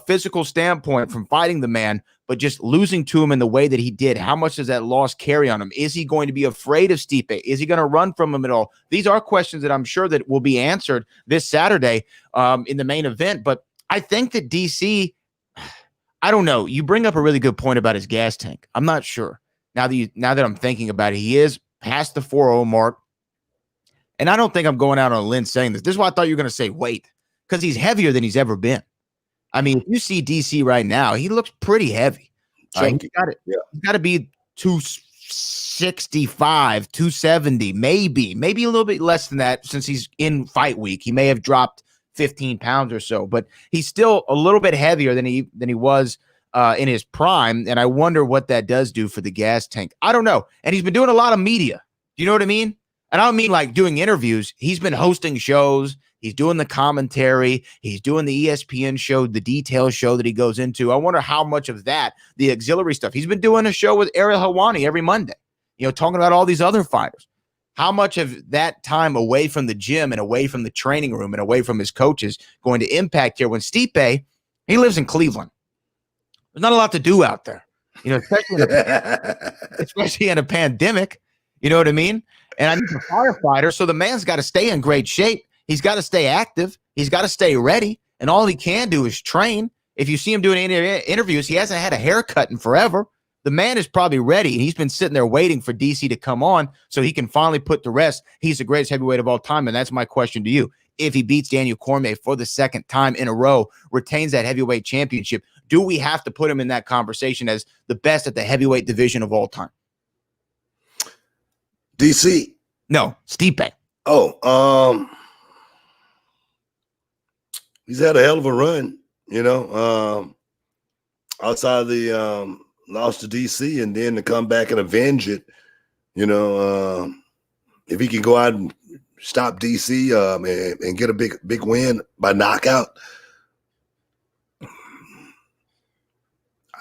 physical standpoint from fighting the man, but just losing to him in the way that he did. How much does that loss carry on him? Is he going to be afraid of Stipe? Is he going to run from him at all? These are questions that I'm sure that will be answered this Saturday in the main event. But I think that DC, I don't know. You bring up a really good point about his gas tank. I'm not sure. Now that I'm thinking about it, he is past the 4-0 mark. And I don't think I'm going out on a limb saying this. This is why I thought you were going to say weight, because he's heavier than he's ever been. I mean, if you see DC right now, he looks pretty heavy. He's got to be 265, 270, maybe a little bit less than that since he's in fight week. He may have dropped 15 pounds or so, but he's still a little bit heavier than he was in his prime. And I wonder what that does do for the gas tank. I don't know. And he's been doing a lot of media. Do you know what I mean? And I don't mean like doing interviews. He's been hosting shows. He's doing the commentary. He's doing the ESPN show, the detail show that he goes into. I wonder how much of that, the auxiliary stuff. He's been doing a show with Ariel Helwani every Monday, talking about all these other fighters. How much of that time away from the gym and away from the training room and away from his coaches going to impact here when Stipe, he lives in Cleveland. There's not a lot to do out there, especially in a pandemic. You know what I mean? And I need a firefighter, so the man's got to stay in great shape. He's got to stay active. He's got to stay ready. And all he can do is train. If you see him doing any interviews, he hasn't had a haircut in forever. The man is probably ready. And he's been sitting there waiting for DC to come on so he can finally put to rest. He's the greatest heavyweight of all time. And that's my question to you. If he beats Daniel Cormier for the second time in a row, retains that heavyweight championship, do we have to put him in that conversation as the best at the heavyweight division of all time? DC. No, Stipe. Oh, he's had a hell of a run, outside of the loss to DC, and then to come back and avenge it, if he can go out and stop DC and get a big win by knockout,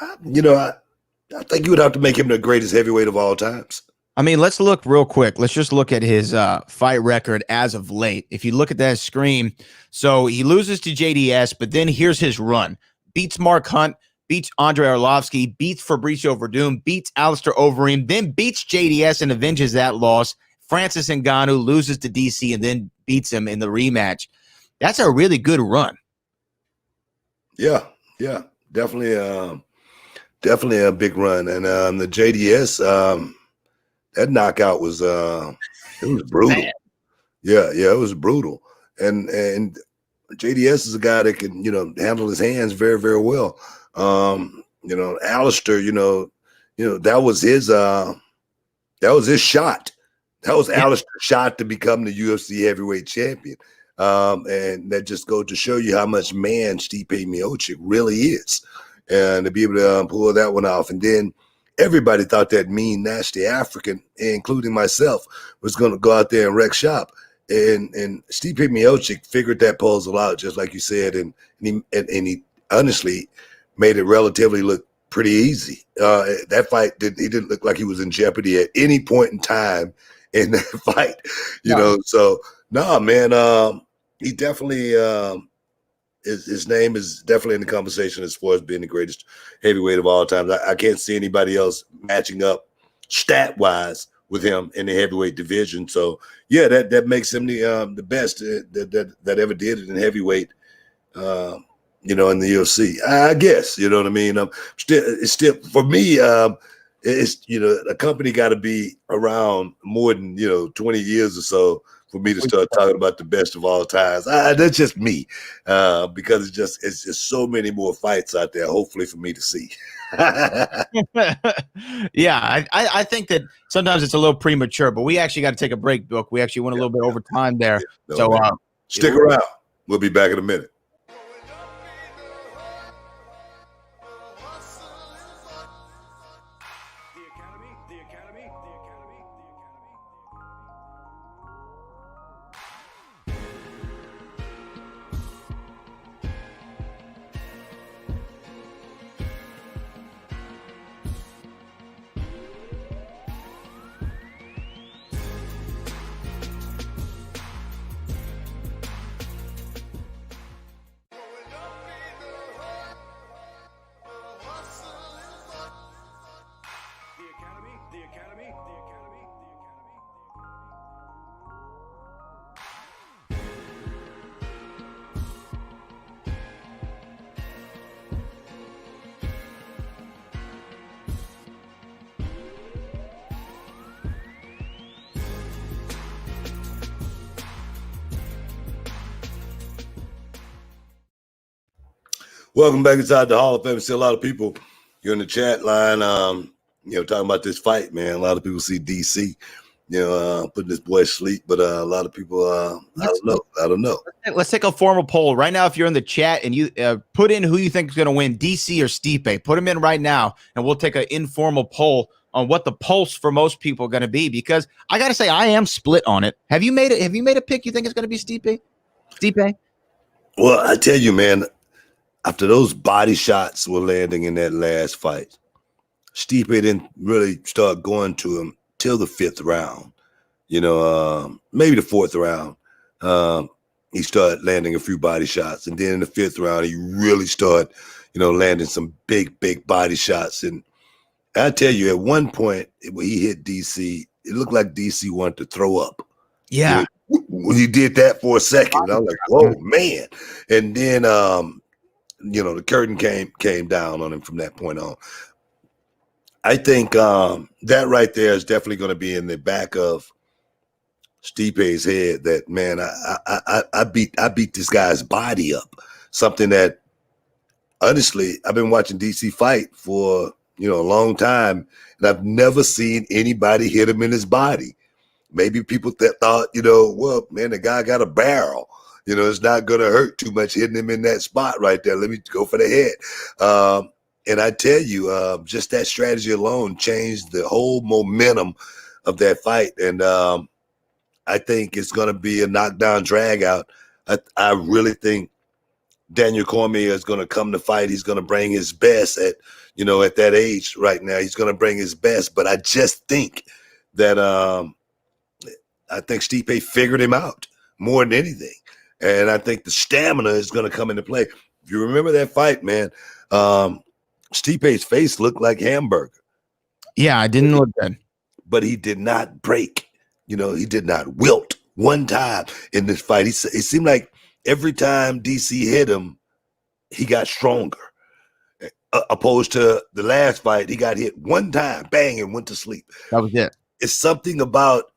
I think you would have to make him the greatest heavyweight of all times. I mean, let's look real quick. Let's just look at his fight record as of late. If you look at that screen, so he loses to JDS, but then here's his run. Beats Mark Hunt, beats Andre Arlovsky, beats Fabricio Verdum, beats Alistair Overeem, then beats JDS and avenges that loss. Francis Ngannou loses to DC and then beats him in the rematch. That's a really good run. Yeah, definitely a big run. And the JDS, that knockout was it was brutal. Man. Yeah, it was brutal. And JDS is a guy that can, handle his hands very, very well. Alistair, that was his shot. That was Alistair's shot to become the UFC heavyweight champion. And that just goes to show you how much man Stipe Miocic really is. And to be able to pull that one off. And then everybody thought that mean, nasty African, including myself, was going to go out there and wreck shop. And Stipe Miocic figured that puzzle out, just like you said, and he honestly made it relatively look pretty easy. That fight, he didn't look like he was in jeopardy at any point in time in that fight, you know. So, man, he definitely his name is definitely in the conversation as far as being the greatest heavyweight of all time. I can't see anybody else matching up stat-wise with him in the heavyweight division. So, yeah, that makes him the best that ever did it in heavyweight, in the UFC. I guess, you know what I mean? It's still for me, it's, a company got to be around more than 20 years or so for me to start talking about the best of all times. That's just me, because it's just so many more fights out there, hopefully for me to see. Yeah, I think that sometimes it's a little premature, but we actually got to take a break, Book. We actually went a little bit over time there. No, so stick around. We'll be back in a minute. Welcome back inside the Hall of Fame. See a lot of people you're in the chat line, talking about this fight, man. A lot of people see DC, putting this boy to sleep, but a lot of people, I don't know. Let's take a formal poll right now. If you're in the chat and you put in who you think is going to win, DC or Stipe, put them in right now, and we'll take an informal poll on what the pulse for most people are going to be. Because I got to say, I am split on it. Have you made it? Have you made a pick? You think it's going to be Stipe? Well, I tell you, man. After those body shots were landing in that last fight, Stipe didn't really start going to him till the 5th round. Maybe the 4th round. He started landing a few body shots. And then in the 5th round, he really started, landing some big body shots. And I tell you, at one point, when he hit DC, it looked like DC wanted to throw up. Yeah. He did that for a second. I was like, whoa, man. And then, the curtain came down on him from that point on. I think that right there is definitely going to be in the back of Stipe's head. That, man, I beat this guy's body up. Something that, honestly, I've been watching DC fight for a long time, and I've never seen anybody hit him in his body. Maybe people thought, well, man, the guy got a barrel. It's not going to hurt too much hitting him in that spot right there. Let me go for the head. And I tell you, just that strategy alone changed the whole momentum of that fight. And I think it's going to be a knockdown drag out. I really think Daniel Cormier is going to come to fight. He's going to bring his best at that age right now. He's going to bring his best. But I just think that I think Stipe figured him out more than anything. And I think the stamina is going to come into play. If you remember that fight, man, Stipe's face looked like hamburger. Yeah, I didn't look good. But he did not break. He did not wilt one time in this fight. It seemed like every time DC hit him, he got stronger. Opposed to the last fight, he got hit one time, bang, and went to sleep. That was it. It's something about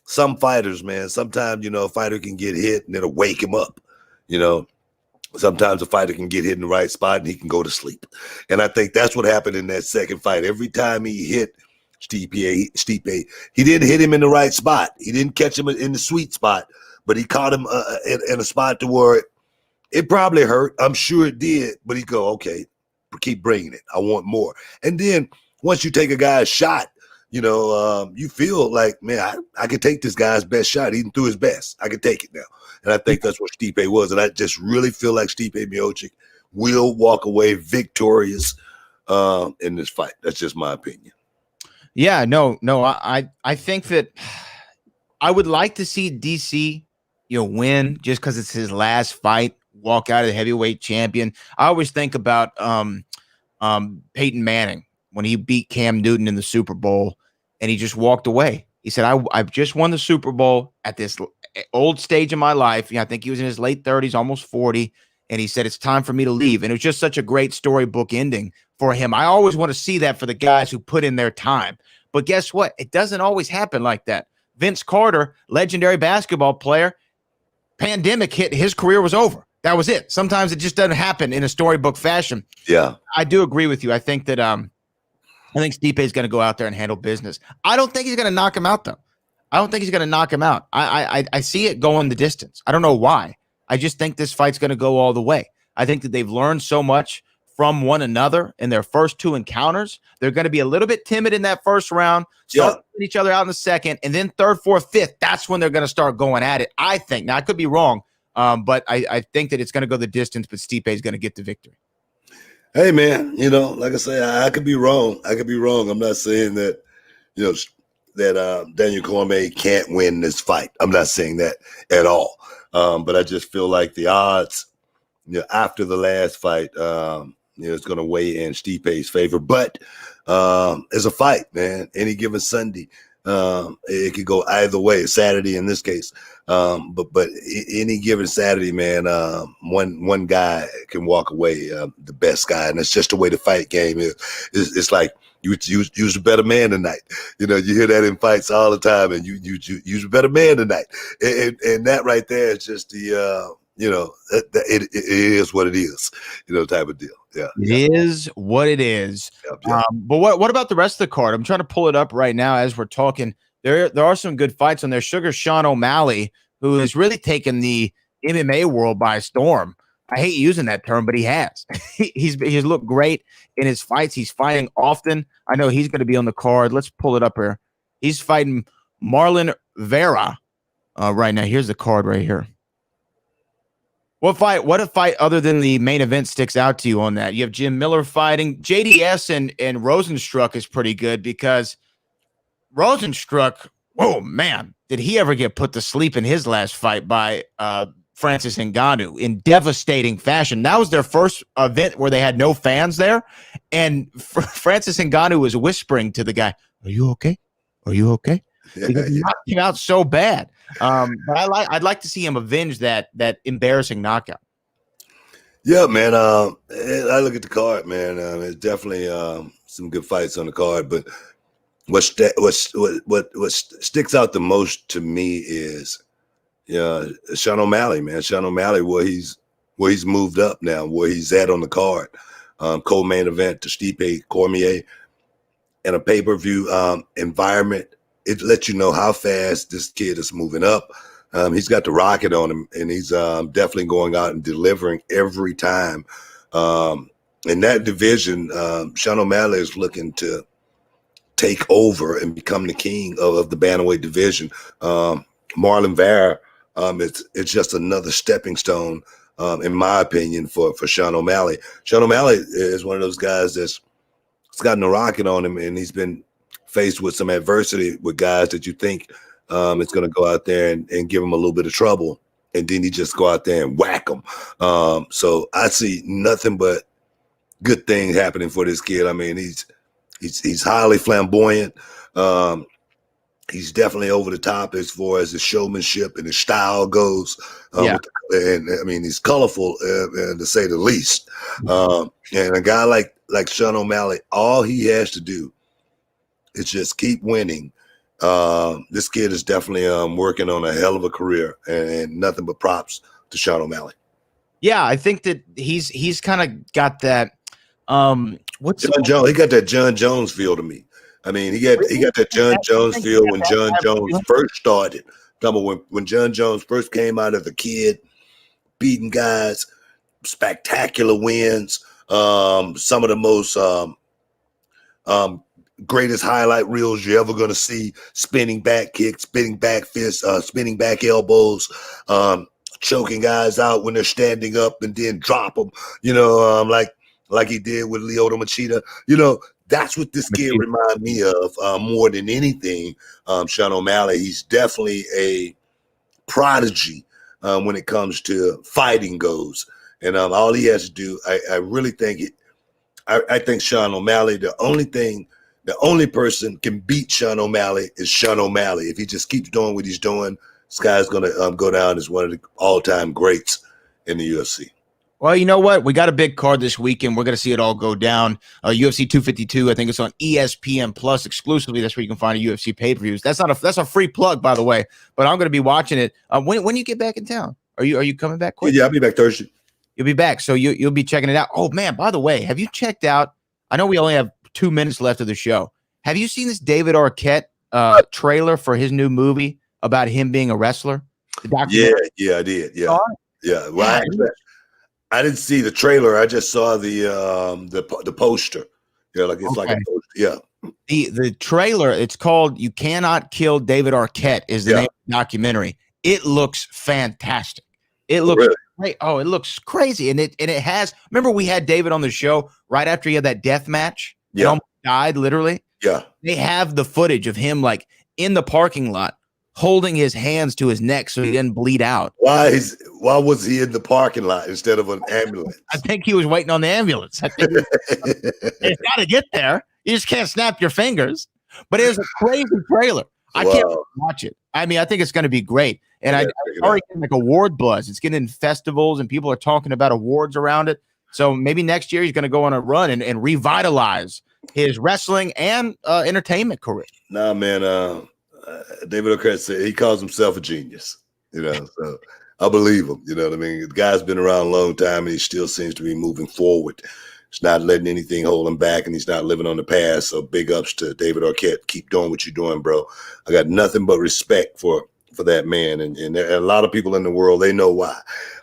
some fighters, man. Sometimes, a fighter can get hit and it'll wake him up. Sometimes a fighter can get hit in the right spot and he can go to sleep. And I think that's what happened in that second fight. Every time he hit Stipe, he didn't hit him in the right spot. He didn't catch him in the sweet spot, but he caught him in a spot to where it probably hurt. I'm sure it did, but he go, okay, keep bringing it. I want more. And then once you take a guy's shot, you feel like, man, I could take this guy's best shot. He threw his best. I could take it now. And I think that's what Stipe was. And I just really feel like Stipe Miocic will walk away victorious in this fight. That's just my opinion. Yeah, no. I think that I would like to see DC, win just because it's his last fight, walk out of the heavyweight champion. I always think about Peyton Manning when he beat Cam Newton in the Super Bowl and he just walked away. He said, I've just won the Super Bowl at this old stage of my life. I think he was in his late 30s, almost 40. and he said, it's time for me to leave. And it was just such a great storybook ending for him. I always want to see that for the guys who put in their time. But guess what? It doesn't always happen like that. Vince Carter, legendary basketball player, pandemic hit, his career was over. That was it. Sometimes it just doesn't happen in a storybook fashion. Yeah. I do agree with you. I think that I think Stipe is going to go out there and handle business. I don't think he's going to knock him out, though. I don't think he's going to knock him out. I see it going the distance. I don't know why. I just think this fight's going to go all the way. I think that they've learned so much from one another in their first two encounters. They're going to be a little bit timid in that first round, start putting each other out in the second, and then third, fourth, fifth, that's when they're going to start going at it, I think. Now, I could be wrong, but I think that it's going to go the distance, but Stipe is going to get the victory. Hey, man, like I say, I could be wrong. I'm not saying that, that Daniel Cormier can't win this fight. I'm not saying that at all. But I just feel like the odds, after the last fight, it's going to weigh in Stipe's favor. But it's a fight, man. Any given Sunday, it could go either way. Saturday in this case, but any given Saturday, man, one guy can walk away the best guy, and it's just the way the fight game is. It's like you use a better man tonight. You hear that in fights all the time, and you use a better man tonight, and that right there is just the it is what it is, type of deal. Yeah, it is what it is. Yep. But what about the rest of the card? I'm trying to pull it up right now as we're talking. There are some good fights on there. Sugar Sean O'Malley, who has really taken the MMA world by storm. I hate using that term, but he has. He's looked great in his fights. He's fighting often. I know he's going to be on the card. Let's pull it up here. He's fighting Marlon Vera right now. Here's the card right here. What a fight other than the main event sticks out to you on that? You have Jim Miller fighting. JDS and Rosenstruck is pretty good because Rosenstruck, oh man, did he ever get put to sleep in his last fight by Francis Ngannou in devastating fashion. That was their first event where they had no fans there, and Francis Ngannou was whispering to the guy, "Are you okay? Are you okay?" Because he knocked him out so bad. But I'd like to see him avenge that embarrassing knockout. Yeah, man. I look at the card, man. It's definitely some good fights on the card. But what sticks out the most to me is, Sean O'Malley, man. Sean O'Malley, where he's moved up now, where he's at on the card. Co-main event to Stipe Cormier, and a pay-per-view environment. It lets you know how fast this kid is moving up. He's got the rocket on him, and he's definitely going out and delivering every time. In that division, Sean O'Malley is looking to take over and become the king of the bantamweight division. Marlon Vera, it's just another stepping stone, in my opinion, for Sean O'Malley. Sean O'Malley is one of those guys that's gotten the rocket on him, and he's been faced with some adversity with guys that you think it's going to go out there and give him a little bit of trouble, and then he just go out there and whack him. So I see nothing but good things happening for this kid. I mean, he's highly flamboyant. He's definitely over the top as far as his showmanship and his style goes. And I mean, he's colorful, to say the least. And a guy like Sean O'Malley, all he has to do is just keep winning. This kid is definitely working on a hell of a career, and nothing but props to Sean O'Malley. Yeah, I think that he's kind of got that. John Jones? He got that John Jones feel to me. I mean, he got that John Jones feel when John Jones first started. When John Jones first came out as a kid, beating guys, spectacular wins, some of the most greatest highlight reels you're ever going to see, spinning back kicks, spinning back fists, spinning back elbows, choking guys out when they're standing up and then drop them, like he did with Lyoto Machida. That's what this kid reminds me of more than anything. Sean O'Malley, he's definitely a prodigy when it comes to fighting goes. And all he has to do, I really think I think Sean O'Malley, the only person can beat Sean O'Malley is Sean O'Malley. If he just keeps doing what he's doing, this guy's going to go down as one of the all-time greats in the UFC. Well, you know what? We got a big card this weekend. We're going to see it all go down. UFC 252. I think it's on ESPN Plus exclusively. That's where you can find a UFC pay-per-views. That's a free plug, by the way. But I'm going to be watching it. When you get back in town? Are you coming back quick? Yeah, I'll be back Thursday. You'll be back, so you'll be checking it out. Oh man! By the way, have you checked out? I know we only have 2 minutes left of the show. Have you seen this David Arquette trailer for his new movie about him being a wrestler? Yeah, I did. Yeah, yeah. Well, I didn't see the trailer. I just saw the poster. Yeah, like it's like a poster. Yeah. The trailer, it's called "You Cannot Kill David Arquette" is the name of the documentary. It looks fantastic. It looks great. Oh, it looks crazy. And it has, remember we had David on the show right after he had that death match and almost died, literally. Yeah. They have the footage of him like in the parking lot holding his hands to his neck so he didn't bleed out. Why was he in the parking lot instead of an ambulance? I think he was waiting on the ambulance. I think it's got to get there. You just can't snap your fingers. But it was a crazy trailer. I can't watch it. I mean, I think it's going to be great. And I already getting like award buzz. It's getting in festivals and people are talking about awards around it. So maybe next year he's going to go on a run and revitalize his wrestling and entertainment career. Nah, man. David Arquette said he calls himself a genius, so I believe him. You know what I mean? The guy's been around a long time and he still seems to be moving forward. He's not letting anything hold him back and he's not living on the past. So big ups to David Arquette. Keep doing what you're doing, bro. I got nothing but respect for that man. And there are a lot of people in the world, they know why.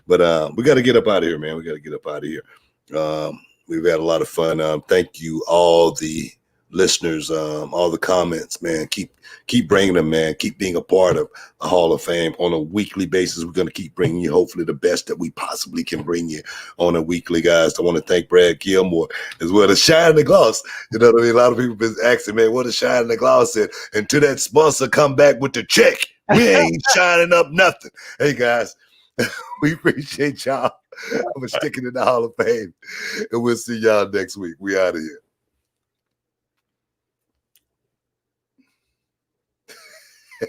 But we got to get up out of here, man. We got to get up out of here. We've had a lot of fun. Thank you, all the listeners, all the comments, man. Keep bringing them, man. Keep being a part of the Hall of Fame on a weekly basis. We're going to keep bringing you hopefully the best that we possibly can bring you on a weekly, guys. I want to thank Brad Gilmore as well as Shine the Gloss. You know what I mean? A lot of people been asking, man, what does Shine the Gloss said? And to that sponsor, come back with the check. We ain't shining up nothing. Hey, guys, we appreciate y'all for sticking in the Hall of Fame. And we'll see y'all next week. We out of here.